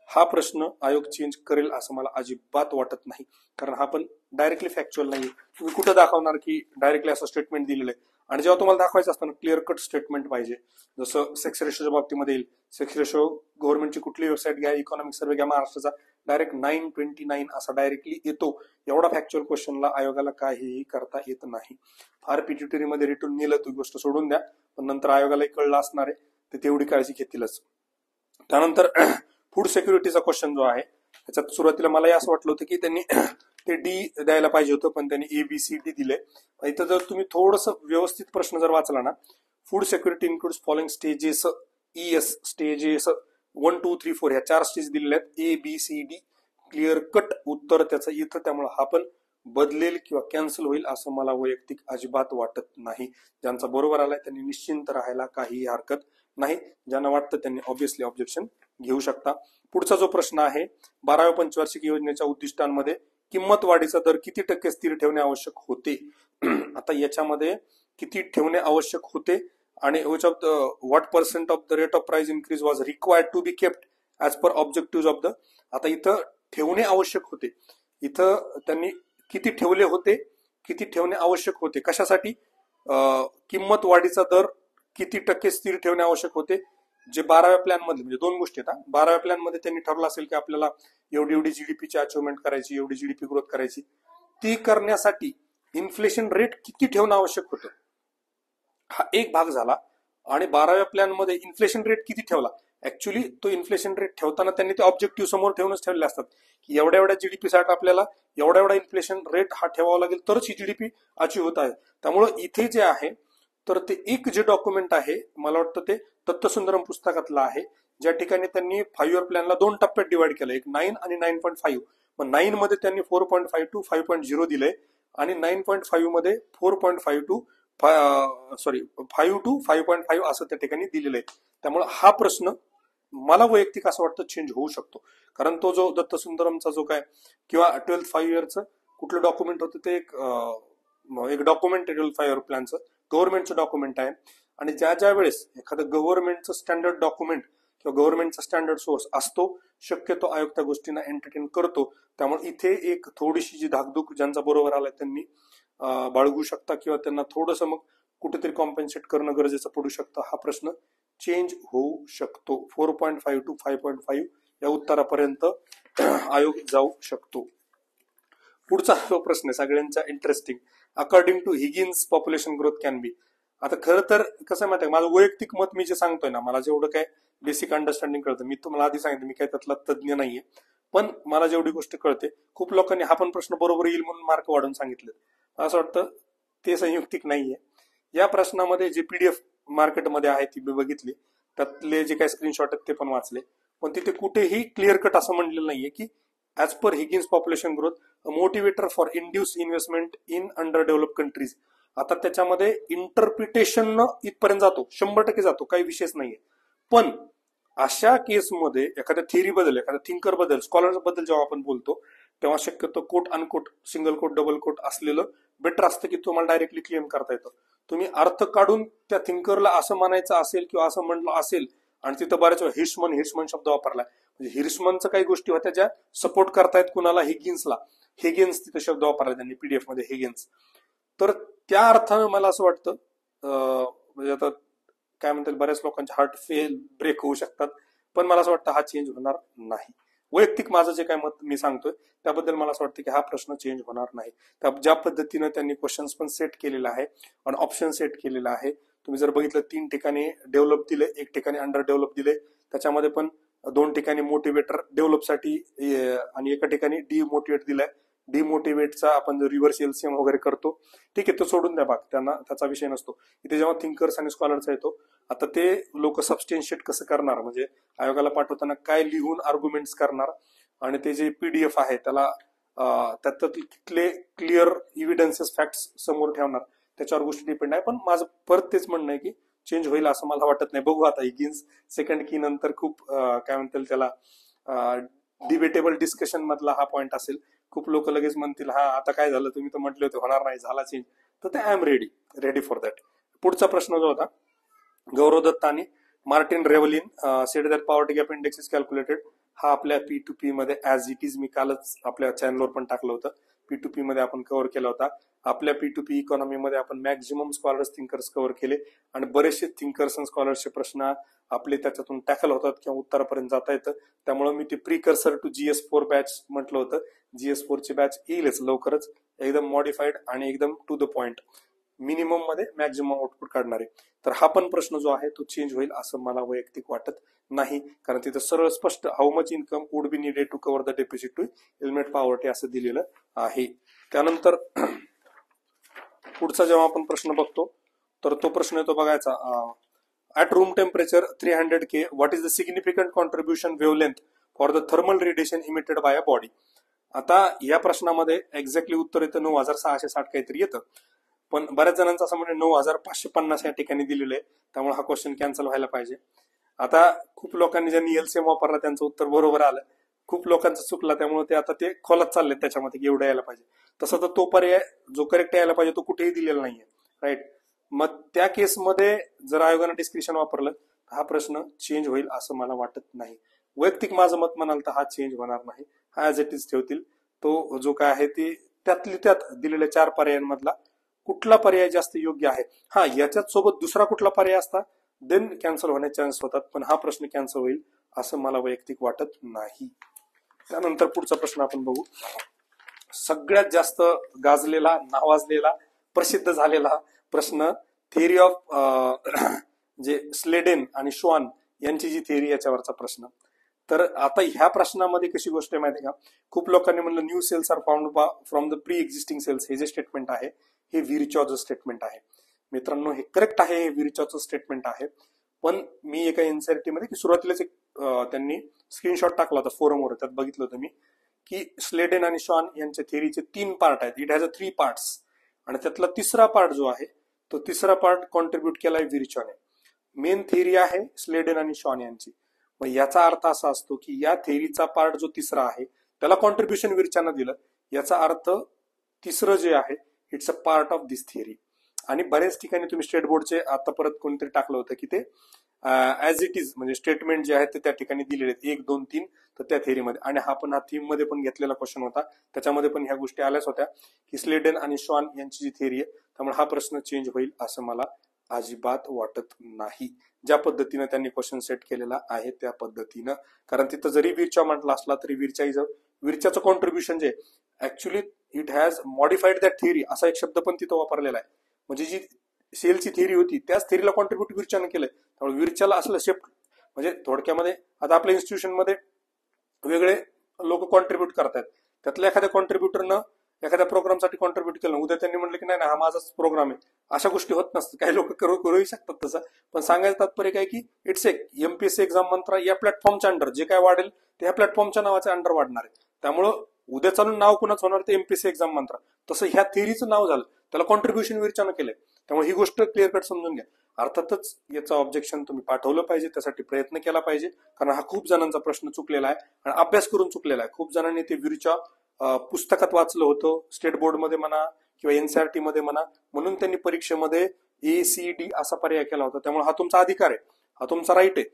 Speaker 1: हा प्रश्न आयोग चेंज करेल असं मला अजिबात वाटत नाही, कारण हा पण डायरेक्टली फॅक्च्युअल नाही. तुम्ही कुठं दाखवणार की डायरेक्टली असं स्टेटमेंट दिलेलं आहे? आणि जेव्हा तुम्हाला दाखवायचं असतं ना क्लिअर कट स्टेटमेंट पाहिजे. जसं सेक्स रेशोच्या बाबतीमध्ये येईल, सेक्स रेशो गव्हर्नमेंटची कुठली वेबसाईट घ्या, इकॉनॉमिक सर्व्हे घ्या महाराष्ट्राचा, डायरेक्ट 9:29 असा डायरेक्टली येतो. एवढा फॅक्च्युअल क्वेश्चनला आयोगाला काहीही करता येत नाही. फार पीटीटी मध्ये रिटर्न नेलं ती गोष्ट सोडून द्या, पण नंतर आयोगालाही कळलं असणार आहे, ते तेवढी काळजी घेतीलच. त्यानंतर फूड सिक्युरिटीचा क्वेश्चन जो आहे त्याच्यात सुरुवातीला मलाही असं वाटलं होतं की त्यांनी ते डी द्यायला पाहिजे होतं, पण त्यांनी ABCD दिले. इथं जर तुम्ही थोडस व्यवस्थित प्रश्न जर वाचला ना, food security includes following stages, ES stages 1, 2, 3, 4 ह्या 4 स्टेज दिलेल्या आहेत. ABCD क्लिअर कट उत्तर त्याचं इथं, त्यामुळे हा पण बदलेल किंवा कॅन्सल होईल असं मला वैयक्तिक अजिबात वाटत नाही. ज्यांचा बरोबर आलाय त्यांनी निश्चिंत राहायला काही हरकत नाही. ज्यांना वाटतं त्यांनी ऑब्व्हियसली ऑब्जेक्शन घेऊ शकता. पुढचा जो प्रश्न आहे 12व्या पंचवार्षिक योजनेच्या उद्दिष्टांमध्ये किंमत वाढीचा दर किती टक्के स्थिर ठेवणे आवश्यक होते? आता याच्यामध्ये किती ठेवणे आवश्यक होते आणि what percent of the rate of price increase was required to be kept as per objective of the. आता इथं ठेवणे आवश्यक होते, इथं त्यांनी किती ठेवले होते, किती ठेवणे आवश्यक होते, कशासाठी? किंमत वाढीचा दर किती टक्के स्थिर ठेवणे आवश्यक होते, जे 12व्या प्लॅन मध्ये, म्हणजे दोन गोष्टी आहेत. 12व्या प्लॅन मध्ये त्यांनी ठरवलं असेल की आपल्याला एवढी एवढी जीडीपीची अचिव्हमेंट करायची, एवढी जीडीपी ग्रोथ करायची, ती करण्यासाठी इन्फ्लेशन रेट किती ठेवणं आवश्यक होतं हा एक भाग झाला. आणि 12व्या प्लॅन मध्ये इन्फ्लेशन रेट किती ठेवला, ऍक्च्युली तो इन्फ्लेशन रेट ठेवताना त्यांनी ते ऑब्जेक्टिव्ह समोर ठेवूनच ठेवले असतात की एवढ्या एवढ्या जीडीपी साठी आपल्याला एवढा एवढा इन्फ्लेशन रेट हा ठेवावा लागेल तरच ही जीडीपी अचीव्ह होत आहे. त्यामुळं इथे जे आहे तर ते एक जे डॉक्युमेंट आहे मला वाटतं ते तत्वसुंदरम पुस्तकातलं आहे, ज्या ठिकाणी त्यांनी 5 इयर प्लॅनला 2 टप्प्यात डिवाइड केलं, एक 9 आणि 9.5. मग 9 मध्ये त्यांनी 4.5 टू 5.0 दिले आणि 9.5 मध्ये 4.5 टू 5 टू 5.5 असं त्या ठिकाणी दिलेलं आहे. त्यामुळे हा प्रश्न मला वैयक्तिक असं वाटतं चेंज होऊ शकतो, कारण तो जो दत्तसुंदरमचा जो काय किंवा 12th 5 इयरचं कुठलं डॉक्युमेंट होतं ते एक डॉक्युमेंट 12th 5 इयर प्लॅनचं गव्हर्नमेंटचं डॉक्युमेंट आहे. आणि ज्या ज्या वेळेस एखादं गव्हर्नमेंटचं स्टँडर्ड डॉक्युमेंट किंवा गव्हर्नमेंटचा स्टँडर्ड सोर्स असतो, शक्यतो आयोग त्या गोष्टींना एंटरटेन करतो. त्यामुळे इथे एक थोडीशी जी धाकधूक ज्यांचा बरोबर आलाय त्यांनी बाळगू शकता किंवा त्यांना थोडंसं मग कुठेतरी कॉम्पेन्सेट करणं गरजेचं पडू शकतं. हा प्रश्न चेंज होऊ शकतो. 4.5 टू 5.5 या उत्तरापर्यंत आयोग जाऊ शकतो. पुढचा जो प्रश्न आहे सगळ्यांचा interesting, according to Higgins population growth can be. आता खरं तर कसं माहिती आहे, माझं वैयक्तिक मत मी जे सांगतोय ना, मला जेवढं काय बेसिक अंडरस्टँडिंग कळतं, मी तुम्हाला आधी सांगितलं मी काय त्यातला तज्ज्ञ नाहीये, पण मला जेवढी गोष्ट कळते, खूप लोकांनी हा पण प्रश्न बरोबर येईल म्हणून मार्क वाढवून सांगितले, असं वाटतं ते संयुक्तिक नाहीये. या प्रश्नामध्ये जे PDF मार्केटमध्ये आहे ती मी बघितली, त्यातले जे काही स्क्रीनशॉट आहेत ते पण वाचले, पण तिथे कुठेही क्लिअर कट असं म्हणलेलं नाहीये की as per Higgins population growth motivator for induce investment in under develop countries. आता त्याच्यामध्ये इंटरप्रिटेशन इथपर्यंत जातो, 100% जातो, काही विशेष नाहीये. पण अशा केसमध्ये एखाद्या थिअरी बद्दल, एखाद्या थिंकर बद्दल, स्कॉलर बद्दल जेव्हा आपण बोलतो तेव्हा शक्यतो quote unquote, single quote, double quote असलेलं बेटर असतं की तुम्हाला डायरेक्टली क्लेम करता येतं. तुम्ही अर्थ काढून त्या थिंकरला असं म्हणायचं असेल किंवा असं म्हणलं असेल, आणि तिथं बऱ्याच वेळा हिर्शमन शब्द वापरलाय, म्हणजे हिर्शमनचं काही गोष्टी होत्या ज्या सपोर्ट करतायत कुणाला, हिगिन्सला. हेगेन्स तिथे शब्द वापरला त्यांनी PDF मध्ये, हेगेन्स. तर त्या अर्थानं मला असं वाटतं म्हणजे आता काय म्हणतात बऱ्याच लोकांचे हार्ट फेल ब्रेक होऊ शकतात, पण मला असं वाटतं हा चेंज होणार नाही. वैयक्तिक माझं जे काय मत मी सांगतोय त्याबद्दल मला असं वाटतं की हा प्रश्न चेंज होणार नाही. ज्या पद्धतीनं त्यांनी क्वेश्चन्स पण सेट केलेला आहे आणि ऑप्शन सेट केलेला आहे, तुम्ही जर बघितलं 3 ठिकाणी डेव्हलप दिले, 1 ठिकाणी अंडर डेव्हलप दिले, त्याच्यामध्ये पण 2 ठिकाणी मोटिवेटर डेव्हलपसाठी आणि एका ठिकाणी डिमोटिवेट दिलाय. डिमोटिवेटचा आपण जर रिव्हर्स एलसीएम वगैरे करतो, ठीक आहे, तो सोडून द्या, त्यांना त्याचा विषय नसतो. इथे जेव्हा थिंकर्स आणि स्कॉलरचा येतो, आता ते लोक सबस्टेन्शिएट कसं करणार, म्हणजे आयोगाला पाठवताना काय लिहून आर्ग्युमेंट्स करणार आणि ते जे पीडीएफ आहे त्याला त्यातले क्लिअर इव्हिडन्सेस फॅक्ट्स समोर ठेवणार, त्याच्यावर गोष्टी डिपेंड आहे. पण माझं परत तेच म्हणणं आहे की चेंज होईल असं मला वाटत नाही. बघू आता हिगिन्स सेकंड की नंतर खूप काय म्हणतील त्याला डिबेटेबल डिस्कशन मधला हा पॉइंट असेल. खूप लोक लगेच म्हणतील हा आता काय झालं, तुम्ही तर म्हटले होते होणार नाही, झाला चेंज. तर ते I am ready for that. पुढचा प्रश्न जो होता, गौरव दत्त आणि Martin Ravallion said that poverty gap index is calculated, हा आपल्या P2P मध्ये ऍज इट इज मी कालच आपल्या चॅनलवर पण टाकलं होतं. P2P मध्ये आपण कव्हर केला होता. आपल्या P2P इकॉनॉमीमध्ये आपण मॅक्झिमम स्कॉलर्स थिंकर्स कव्हर केले आणि बरेचसे थिंकर्स आणि स्कॉलर्सचे प्रश्न आपले त्याच्यातून टॅकल होतात किंवा उत्तरापर्यंत जाता येतं. त्यामुळे मी ते प्रिकर्सर टू GS4 बॅच म्हटलं होतं. GS4 ची बॅच येईलच लवकरच, एकदम मॉडिफाईड आणि एकदम टू द पॉइंट, मिनिमम मध्ये मॅक्झिमम आउटपुट काढणारे. तर हा पण प्रश्न जो आहे तो चेंज होईल असं मला वैयक्तिक वाटत नाही, कारण तिथं सरळ स्पष्ट how much income would be needed to cover the deficit to eliminate poverty असं दिलेलं आहे. त्यानंतर पुढचा जेव्हा आपण प्रश्न बघतो तर तो प्रश्न येतो बघायचा, at room temperature 300K what is the significant contribution wavelength for the thermal radiation emitted by a body. आता या प्रश्नामध्ये एक्झॅक्टली उत्तर येतं 9660 काहीतरी येतं, पण बऱ्याच जणांचं असं म्हणजे 9550 या ठिकाणी दिलेलं आहे, त्यामुळे हा क्वेश्चन कॅन्सल व्हायला पाहिजे. आता खूप लोकांनी ज्यांनी एलसीएम वापरला त्यांचं उत्तर बरोबर आलं, खूप लोकांचं चुकलं, त्यामुळे ते आता ते खोलात चालले त्याच्यामध्ये की एवढं यायला पाहिजे. तसं तर तो पर्याय जो करेक्ट यायला पाहिजे तो कुठेही दिलेला नाहीये, राईट. मग त्या केसमध्ये जर आयोगानं डिस्क्रिप्शन वापरलं हा प्रश्न चेंज होईल असं मला वाटत नाही. वैयक्तिक माझं मत म्हणाल तर हा चेंज होणार नाही, हा ऍज इट इज ठेवतील. तो जो काय आहे ते त्यातली त्यात दिलेल्या 4 पर्यायांमधला कुठला पर्याय जास्त योग्य आहे, हा याच्यात सोबत दुसरा कुठला पर्याय असता देन कॅन्सल होण्याचे चान्स होतात, पण हा प्रश्न कॅन्सल होईल असं मला वैयक्तिक वाटत नाही. त्यानंतर पुढचा प्रश्न आपण बघू, सगळ्यात जास्त गाजलेला, नावाजलेला, प्रसिद्ध झालेला प्रश्न, थिअरी ऑफ जे स्लेडेन आणि श्वान यांची जी थिअरी याच्यावरचा प्रश्न. तर आता ह्या प्रश्नामध्ये कशी गोष्ट आहे माहिती का, खूप लोकांनी म्हणलं new cells are found from the pre existing cells. हे जे स्टेटमेंट आहे हे विरचॉचं स्टेटमेंट आहे. मित्रांनो हे करेक्ट आहे, हे विरचॉचं स्टेटमेंट आहे. पण मी एका एनसीईआरटी मध्ये की सुरुवातीलाच एक त्यांनी स्क्रीनशॉट टाकला होता फोरमवर, त्यात बघितलं होतं मी की स्लेडेन आणि शॉन यांच्या थिअरीचे 3 पार्ट आहेत. इट हॅज अ 3 पार्ट्स आणि त्यातला तिसरा पार्ट जो आहे तो तिसरा पार्ट कॉन्ट्रीब्युट केलाय विरचॉने. मेन थिअरी आहे स्लेडेन आणि शॉन यांची. मग याचा अर्थ असा असतो की या थिअरीचा पार्ट जो तिसरा आहे त्याला कॉन्ट्रीब्युशन विरच्यानं दिलं, याचा अर्थ तिसरं जे आहे it's a part of this theory. आणि बऱ्याच ठिकाणी तुम्ही स्टेट बोर्डचे आता परत कोणतरी टाकलं होतं की ते ऍज इट इज म्हणजे स्टेटमेंट जे आहेत ते त्या ठिकाणी दिलेले आहेत 1, 2, 3 तर त्या थिअरीमध्ये. आणि हा पण हा थीम मध्ये पण घेतलेला क्वेश्चन होता, त्याच्यामध्ये पण ह्या गोष्टी आल्याच होत्या की स्लेडन आणि शॉन यांची जी थिअरी आहे, त्यामुळे हा प्रश्न चेंज होईल असं मला अजिबात वाटत नाही. ज्या पद्धतीनं त्यांनी क्वेश्चन सेट केलेला आहे त्या पद्धतीनं, कारण तिथं जरी विरचा म्हटला असला तरी विरच्याचं कॉन्ट्रीब्युशन जे actually it has modified that theory असा एक शब्द पण तिथं वापरलेला आहे. म्हणजे जी सेलची थिअरी होती त्याच थिअरीला कॉन्ट्रीब्युट विरच्यानं केलंय, त्यामुळे विरच्याला असलं शिफ्ट म्हणजे थोडक्यामध्ये आता आपल्या इन्स्टिट्यूशन मध्ये वेगळे लोक कॉन्ट्रीब्युट करतात, त्यातल्या एखाद्या कॉन्ट्रीब्युटरनं एखाद्या प्रोग्रामसाठी कॉन्ट्रीब्युट केलं, उद्या त्यांनी म्हटलं की नाही हा माझाच प्रोग्राम आहे, अशा गोष्टी होत नसतात. काही लोक करूही शकतात तसं, पण सांगायचं तात्पर्य काय की इट्स एक एमपीएससी एक्झाम मंत्र या प्लॅटफॉर्मच्या अंडर जे काय वाढेल ते ह्या प्लॅटफॉर्मच्या नावाच्या अंडर वाढणार आहे. त्यामुळं उद्या चालून नाव कुणाच होणार ते एमपीएससी एक्झाम मंत्र, तसं ह्या थिअरीचं नाव झालं, त्याला कॉन्ट्रीब्युशन विरच्यानं केलंय. त्यामुळे ही गोष्ट क्लिअर कट समजून घ्या. अर्थातच याचं ऑब्जेक्शन तुम्ही पाठवलं पाहिजे, त्यासाठी प्रयत्न केला पाहिजे, कारण हा खूप जणांचा प्रश्न चुकलेला आहे आणि अभ्यास करून चुकलेला आहे. खूप जणांनी ते विरच्या पुस्तकात वाचलं होतं, स्टेट बोर्ड मध्ये म्हणा किंवा एनसीईआरटी मध्ये म्हणा, म्हणून त्यांनी परीक्षेमध्ये ACD असा पर्याय केला होता. त्यामुळे हा तुमचा अधिकार आहे, हा तुमचा राईट आहे.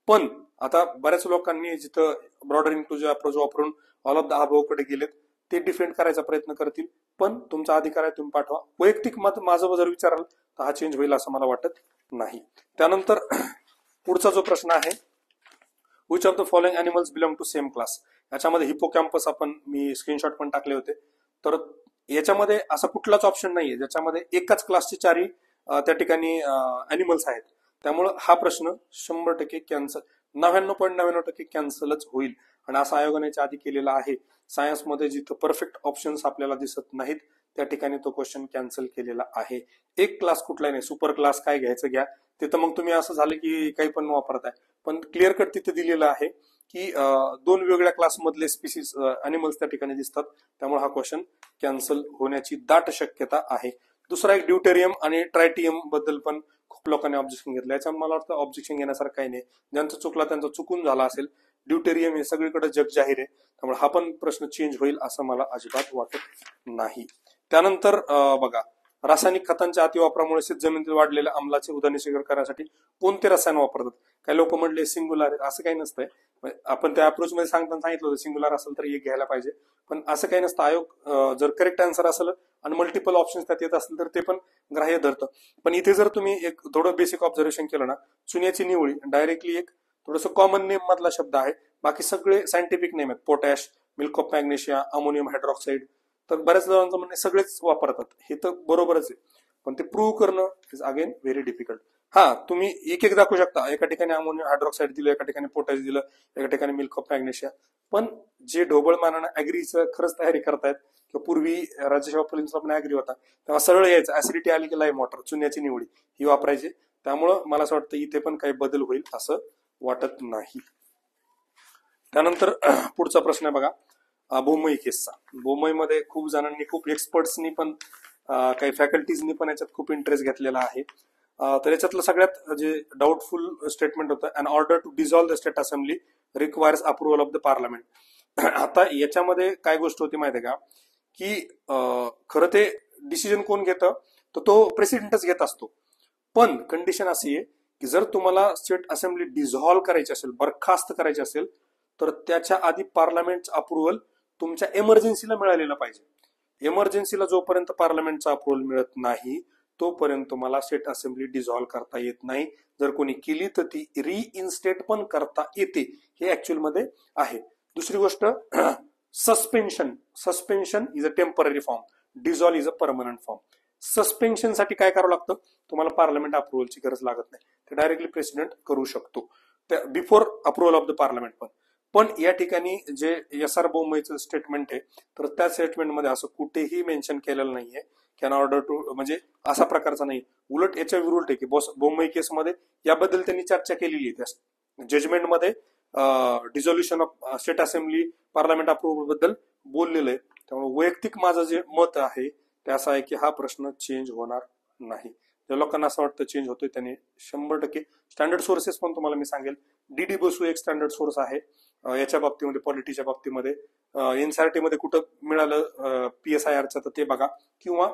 Speaker 1: पण आता बऱ्याच लोकांनी जिथं ब्रॉडर इन्क्लुझिव्ह अप्रोच वापरून ऑल ऑफ द अबोव कडे गेलेत ते डिफेंड करायचा प्रयत्न करतील, पण तुमचा अधिकार आहे, तुम्ही पाठवा. वैयक्तिक मत माझं जर विचाराल तर हा चेंज होईल असं मला वाटत नाही. त्यानंतर पुढचा जो प्रश्न आहे, which of the following animals belong to same class. याच्यामध्ये हिपोकॅम्पस मी स्क्रीनशॉट पण टाकले होते. तर याच्यामध्ये असा कुठलाच ऑप्शन नाहीये ज्याच्यामध्ये एकाच क्लासचे चारही त्या ठिकाणी अॅनिमल्स आहेत. त्यामुळं हा प्रश्न 100% कॅन्सल, 99.99% कॅन्सलच होईल. आणि असा आयोगाने याच्या आधी केलेला आहे. सायन्समध्ये जिथं परफेक्ट ऑप्शन्स आपल्याला दिसत नाहीत त्या ठिकाणी तो क्वेश्चन कॅन्सल केलेला आहे. एक क्लास कुठलाही नाही, सुपर क्लास काय घ्यायचं घ्या, तिथं मग तुम्ही असं झालं की काही पण वापरताय. पण क्लिअर कट तिथे दिलेलं आहे की 2 वेगळ्या क्लासमधले स्पीसीज अॅनिमल्स त्या ठिकाणी दिसतात. त्यामुळे हा क्वेश्चन कॅन्सल होण्याची दाट शक्यता आहे. दुसरा एक ड्यूटेरियम आणि ट्रायटियम बद्दल पण खूप लोकांनी ऑब्जेक्शन घेतलं. याच्यावर मला वाटतं ऑब्जेक्शन घेण्यासारखं काही नाही. ज्यांचं चुकला त्यांचं चुकून झाला असेल. ड्यूटेरियम हे सगळीकडे जग जाहीर आहे. त्यामुळे हा पण प्रश्न चेंज होईल असं मला अजिबात वाटत नाही. त्यानंतर बघा, रासायनिक खतांच्या अतिवापरामुळे शेतजमिनीतील वाढलेल्या अंमलाचे उदयनिशीकरण करण्यासाठी कोणते रसायन वापरतात? काही लोक म्हणले सिंग्युलर, असं काही नसतंय. आपण त्या अप्रोच मध्ये सांगताना सांगितलं होतं सिंग्युलर असेल तर एक घ्यायला पाहिजे, पण असं काही नसतं. आयोग जर करेक्ट आन्सर असेल आणि मल्टिपल ऑप्शन्स त्यात येत असतील तर ते पण ग्राह्य धरतं. पण इथे जर तुम्ही एक थोडं बेसिक ऑब्झर्वेशन केलं ना, चुन्याची निवळी डायरेक्टली एक थोडंसं कॉमन नेम मधला शब्द आहे. बाकी सगळे सायंटिफिक नेम आहेत. Potash, milk of magnesia, ammonium hydroxide. तर बऱ्याच जणांचं म्हणणे सगळेच वापरतात. हे तर बरोबरच आहे, पण ते प्रूव्ह करणं इज अगेन व्हेरी डिफिकल्ट. हा, तुम्ही एक एक दाखवू शकता. एका ठिकाणी अमोनियम हायड्रॉक्साईड दिलं, एका ठिकाणी पोटॅश दिलं, एका ठिकाणी मिल्क ऑफ मॅग्नेशिया. पण जे ढोबळ मानानं अॅग्रीचं खरंच तयारी करतायत, किंवा पूर्वी राज्यसेवा पोलिसला पण अॅग्री होता, तेव्हा सरळ यायचं ऍसिडिटी आली की लाईम वॉटर, चुन्याची निवडी ही वापरायची. त्यामुळं मला असं वाटतं इथे पण काही बदल होईल असं वाटत नाही. त्यानंतर पुढचा प्रश्न आहे बघा, बोमई केसचा. बोमईमध्ये खूप जणांनी, खूप एक्सपर्ट्सनी पण काही फॅकल्टीजनी पण याच्यात खूप इंटरेस्ट घेतलेला आहे. तर याच्यातलं सगळ्यात जे डाऊटफुल स्टेटमेंट होतं, an order to dissolve the state assembly requires approval of the parliament. आता याच्यामध्ये काय गोष्ट होती माहिती आहे का, की खरं ते डिसिजन कोण घेतं, तर तो प्रेसिडेंटच घेत असतो. पण कंडिशन अशी आहे की जर तुम्हाला स्टेट असेंब्ली डिझॉल्व्ह करायची असेल, बरखास्त करायची असेल, तर त्याच्या आधी पार्लमेंटचं अप्रुव्हल तुमच्या इमर्जन्सीला मिळालेलं पाहिजे. इमर्जन्सीला जोपर्यंत पार्लमेंटचा अप्रुव्हल मिळत नाही तोपर्यंत तुम्हाला स्टेट असेंब्ली डिझॉल्व्ह करता येत नाही. जर कोणी केली तर ती रिइन्स्टेट पण करता येते, हे ऍक्च्युअल मध्ये आहे. दुसरी गोष्ट, suspension is a temporary form, dissolve is a permanent form. Suspension साठी काय करावं लागतं, तुम्हाला पार्लमेंट अप्रुव्हलची गरज लागत नाही, ते डायरेक्टली प्रेसिडेंट करू शकतो before approval of the parliament. पण या ठिकाणी जे एस.आर. बोमईचं स्टेटमेंट आहे, तर त्या स्टेटमेंटमध्ये असं कुठेही मेन्शन केलेलं नाहीये कॅन ऑर्डर टू, म्हणजे असा प्रकारचा नाही. उलट याच्या विरुद्ध आहे की बोमई केसमध्ये याबद्दल त्यांनी चर्चा केलेली आहे. त्या जजमेंटमध्ये dissolution of state assembly parliament approval बद्दल बोललेलं आहे. त्यामुळे वैयक्तिक माझं जे मत आहे ते असं आहे की हा प्रश्न चेंज होणार नाही. ज्या लोकांना असं वाटतं चेंज होतोय त्यांनी 100% स्टँडर्ड सोर्सेस पण तुम्हाला मी सांगेल. डी बसू एक स्टँडर्ड सोर्स आहे याच्या बाबतीमध्ये, पॉलिटीच्या बाबतीमध्ये. एनसीईआरटी मध्ये कुठं मिळालं PSIRचं तर ते बघा, किंवा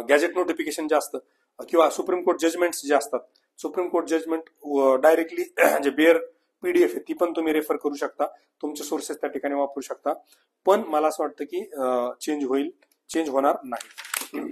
Speaker 1: गॅजेट नोटिफिकेशन जे असतं, किंवा सुप्रीम कोर्ट जजमेंट्स जे असतात, सुप्रीम कोर्ट जजमेंट डायरेक्टली जे बेअर PDF आहे ती पण तुम्ही रेफर करू शकता. तुमचे सोर्सेस त्या ठिकाणी वापरू शकता. पण मला असं वाटतं की चेंज होणार नाही.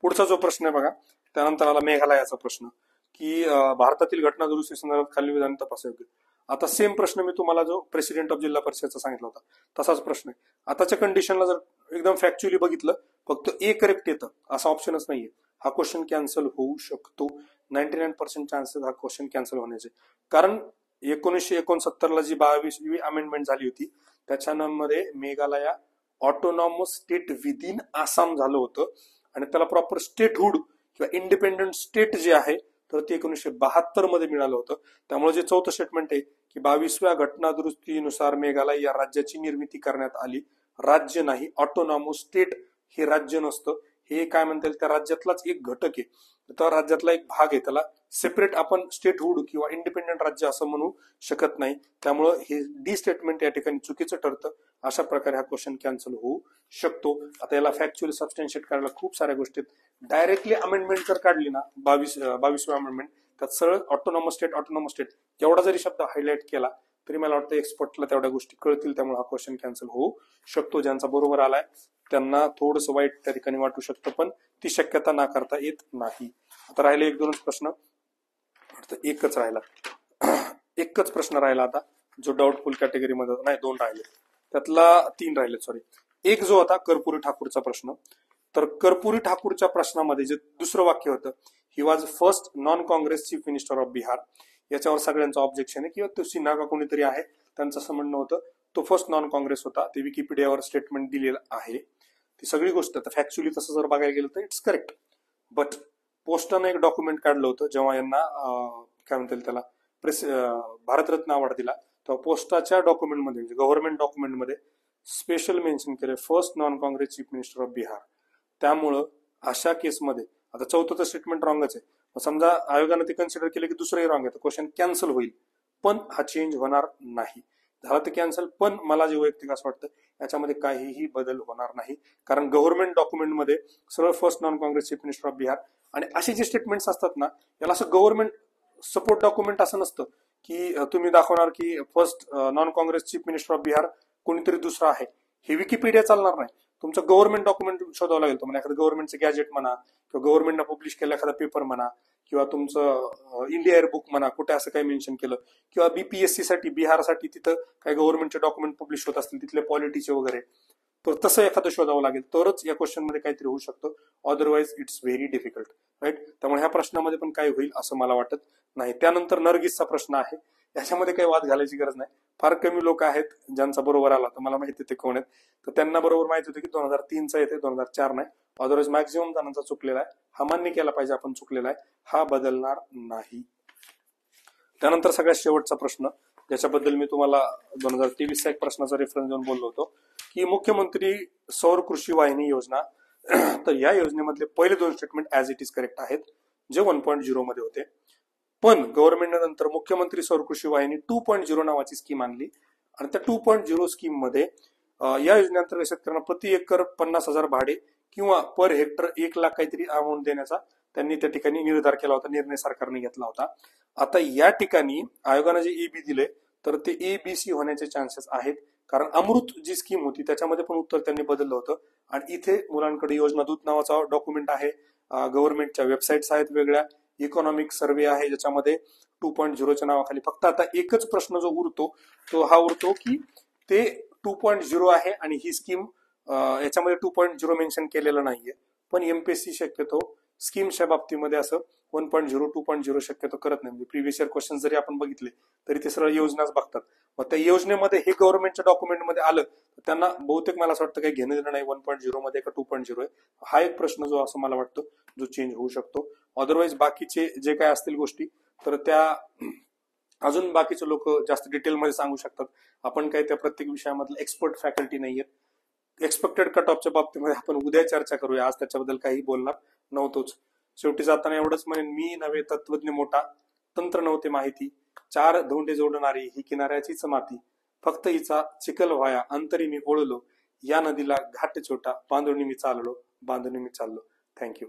Speaker 1: पुढचा जो प्रश्न आहे बघा, त्यानंतर आला मेघालयाचा प्रश्न, की भारतातील घटना दुरुस्ती संदर्भात खालील विधान तपासावे. आता सेम प्रश्न मी तुम्हाला जो प्रेसिडेंट ऑफ जिल्हा परिषदचा सांगितला होता तसाच प्रश्न आहे. आताच्या कंडिशनला जर एकदम फॅक्च्युअली बघितलं, फक्त ए करेक्ट येतं असा ऑप्शनच नाहीये. हा क्वेश्चन कॅन्सल होऊ शकतो. 99% चान्सेस हा क्वेश्चन कॅन्सल होण्याचे. कारण 1969ला जी 22वी अमेंडमेंट झाली होती त्याच्यामध्ये Meghalaya autonomous state within Assam झालं होतं, आणि त्याला प्रॉपर स्टेटहुड किंवा इंडिपेंडंट स्टेट जे आहे तर ते 1972 मध्ये मिळालं होतं. त्यामुळे जे चौथं स्टेटमेंट आहे की 22व्या घटना दुरुस्तीनुसार मेघालय या राज्याची निर्मिती करण्यात आली. राज्य नाही, ऑटोनॉमस स्टेट हे राज्य नसतं, हे काय म्हणता येईल त्या राज्यातलाच एक घटक आहे, त्या राज्यातला एक भाग आहे. त्याला सेपरेट आपण स्टेटहुड किंवा इंडिपेंडंट राज्य असं म्हणू शकत नाही. त्यामुळं हे डी स्टेटमेंट या ठिकाणी चुकीचं ठरतं. अशा प्रकारे हा क्वेश्चन कॅन्सल होऊ शकतो. आता याला फॅक्च्युअली सबस्टॅन्शिएट करायला खूप साऱ्या गोष्टी. डायरेक्टली अमेंडमेंट जर काढली ना, 22व्या अमेंडमेंट, त्यात सरळ ऑटोनॉमस स्टेट एवढा जरी शब्द हायलाइट केला तरी मला वाटतं एक्सपर्टला तेवढ्या गोष्टी कळतील. त्यामुळे हा क्वेश्चन कॅन्सल होऊ शकतो. ज्यांचा बरोबर आलाय त्यांना थोडंसं वाईट त्या ठिकाणी वाटू शकतं, पण ती शक्यता नाकारता येत नाही. आता राहिले 1-2 प्रश्न, एकच प्रश्न राहिला आता. जो डाऊटफुल कॅटेगरीमध्ये नाही 2 राहिले, त्यातला 3 राहिले सॉरी. एक जो होता कर्पुरी ठाकूरचा प्रश्न. तर कर्पुरी ठाकूरच्या प्रश्नामध्ये जे दुसरं वाक्य होतं, he was first non Congress chief minister of Bihar, याच्यावर सगळ्यांचं ऑब्जेक्शन आहे किंवा तो सिन्हा का कोणीतरी आहे त्यांचं असं म्हणणं होतं तो फर्स्ट नॉन काँग्रेस होता. ते विकिपीडियावर स्टेटमेंट दिलेलं आहे. ती सगळी गोष्ट तर फॅक्च्युअली तसं जर बघायला गेलं तर इट्स करेक्ट. बट पोस्टानं एक डॉक्युमेंट काढलं होतं जेव्हा यांना काय म्हणतील त्याला भारतरत्न अवॉर्ड दिला, तेव्हा पोस्टाच्या डॉक्युमेंटमध्ये म्हणजे गव्हर्नमेंट डॉक्युमेंटमध्ये स्पेशल मेन्शन केलं first non Congress chief minister of Bihar. त्यामुळं अशा केसमध्ये आता चौथं तर स्टेटमेंट रॉंगच आहे. समजा आयोगानं ते कन्सिडर केलं की दुसरंही रॉंग आहे तर क्वेश्चन कॅन्सल होईल, पण हा चेंज होणार नाही. झाला तर कॅन्सल, पण मला जे वैयक्तिक असं वाटतं याच्यामध्ये काहीही बदल होणार नाही, कारण गव्हर्नमेंट डॉक्युमेंटमध्ये सरळ first non Congress chief minister of Bihar. आणि असे जे स्टेटमेंट्स असतात ना, याला असं गव्हर्नमेंट सपोर्ट डॉक्युमेंट असं नसतं की तुम्ही दाखवणार की first non Congress chief minister of Bihar कोणीतरी दुसरा आहे. हे विकिपीडिया चालणार नाही. तुमचं गव्हर्नमेंट डॉक्युमेंट शोधावं लागेल तुम्हाला. एखादं गव्हर्नमेंटचं गॅजेट म्हणा किंवा गव्हर्नमेंटनं पब्लिश केलं एखादा पेपर म्हणा किंवा तुमचं इंडिया एअर बुक म्हणा, कुठे असं काही मेन्शन केलं किंवा बीपीएससी साठी बिहारसाठी तिथं काही गव्हर्नमेंटचे डॉक्युमेंट पब्लिश होत असतील तिथले पॉलिटीचे वगैरे, तर तसं एखादं शोधावं लागेल तरच या क्वेश्चन मध्ये काहीतरी होऊ शकतं. Otherwise it's very difficult, right. त्यामुळे ह्या प्रश्नामध्ये पण काय होईल असं मला वाटत नाही. त्यानंतर नर्गिसचा प्रश्न आहे, याच्यामध्ये काही वाद घालायची गरज नाही. फार कमी लोक आहेत ज्यांचा बरोबर आला, तर मला माहिती ते कोण आहेत. तर त्यांना बरोबर माहिती होतं की 2003चा येते, 2004 नाही. अदरवाईज मॅक्झिमम जणांचा चुकलेला आहे. हा मान्य केला पाहिजे आपण चुकलेला आहे, हा बदलणार नाही. त्यानंतर सगळ्यात शेवटचा प्रश्न, ज्याच्याबद्दल मी तुम्हाला 2023चा एक प्रश्नाचा रेफरन्स देऊन बोललो होतो की मुख्यमंत्री सौर कृषी वाहिनी योजना. तर या योजनेमधले पहिले 2 statement as it is correct आहेत, जे 1.0 मध्ये होते. पण गव्हर्नमेंटने नंतर मुख्यमंत्री सौर कृषी वाहिनी 2.0 नावाची स्कीम आणली आणि त्या 2.0 स्कीम मध्ये या योजनेअंतर्गत शेतकऱ्यांना प्रति एकर 50,000 भाडे किंवा पर हेक्टर 1 लाख काहीतरी अमाऊंट देण्याचा त्यांनी त्या ठिकाणी निर्धार केला होता, निर्णय सरकारने घेतला होता. आता या ठिकाणी आयोगाने जे एबी दिले तर ते एबीसी होण्याचे चान्सेस आहेत, कारण अमृत जी स्कीम होती त्याच्यामध्ये पण उत्तर त्यांनी बदललं होतं. आणि इथे मुलांकडे योजना दूत नावाचा डॉक्युमेंट आहे, गव्हर्नमेंटच्या वेबसाईट्स आहेत वेगळ्या, इकॉनॉमिक सर्व्हे आहे ज्याच्यामध्ये 2.0च्या नावाखाली फक्त आता एकच प्रश्न जो उरतो तो हा उरतो की ते 2.0 आहे आणि ही स्कीम याच्यामध्ये 2.0 मेन्शन केलेलं नाहीये. पण एमपीएससी शक्यतो स्कीमच्या बाबतीमध्ये असं 1.0 2.0 शक्यतो करत नाही. म्हणजे प्रिव्हियस इयर क्वेश्चन जरी आपण बघितले तरी ते सरळ योजनाच बघतात. मग त्या योजनेमध्ये हे गव्हर्नमेंटच्या डॉक्युमेंटमध्ये आलं तर त्यांना बहुतेक मला असं वाटतं काही घेणं देणं नाही 1.0 मध्ये का 2.0 आहे. हा एक प्रश्न जो असं मला वाटतं जो चेंज होऊ शकतो. अदरवाईज बाकीचे जे काय असतील गोष्टी तर त्या अजून बाकीचे लोक जास्त डिटेलमध्ये सांगू शकतात. आपण काही त्या प्रत्येक विषयामधलं एक्सपर्ट फॅकल्टी नाहीये. एक्सपेक्टेड कट ऑफच्या बाबतीमध्ये आपण उद्या चर्चा करूया, आज त्याच्याबद्दल काही बोलणार नव्हतोच. शेवटी जाताना एवढंच म्हणेन, मी नव्हे तत्वज्ञ मोठा, तंत्र नव्हते माहिती, 4 धोंडे जोडणारी ही किनाऱ्याचीच माती, फक्त हिचा चिखल व्हाया अंतरी मी ओळलो, या नदीला घाट छोटा, बांधून मी चाललो, बांधून मी चाललो. थँक्यू.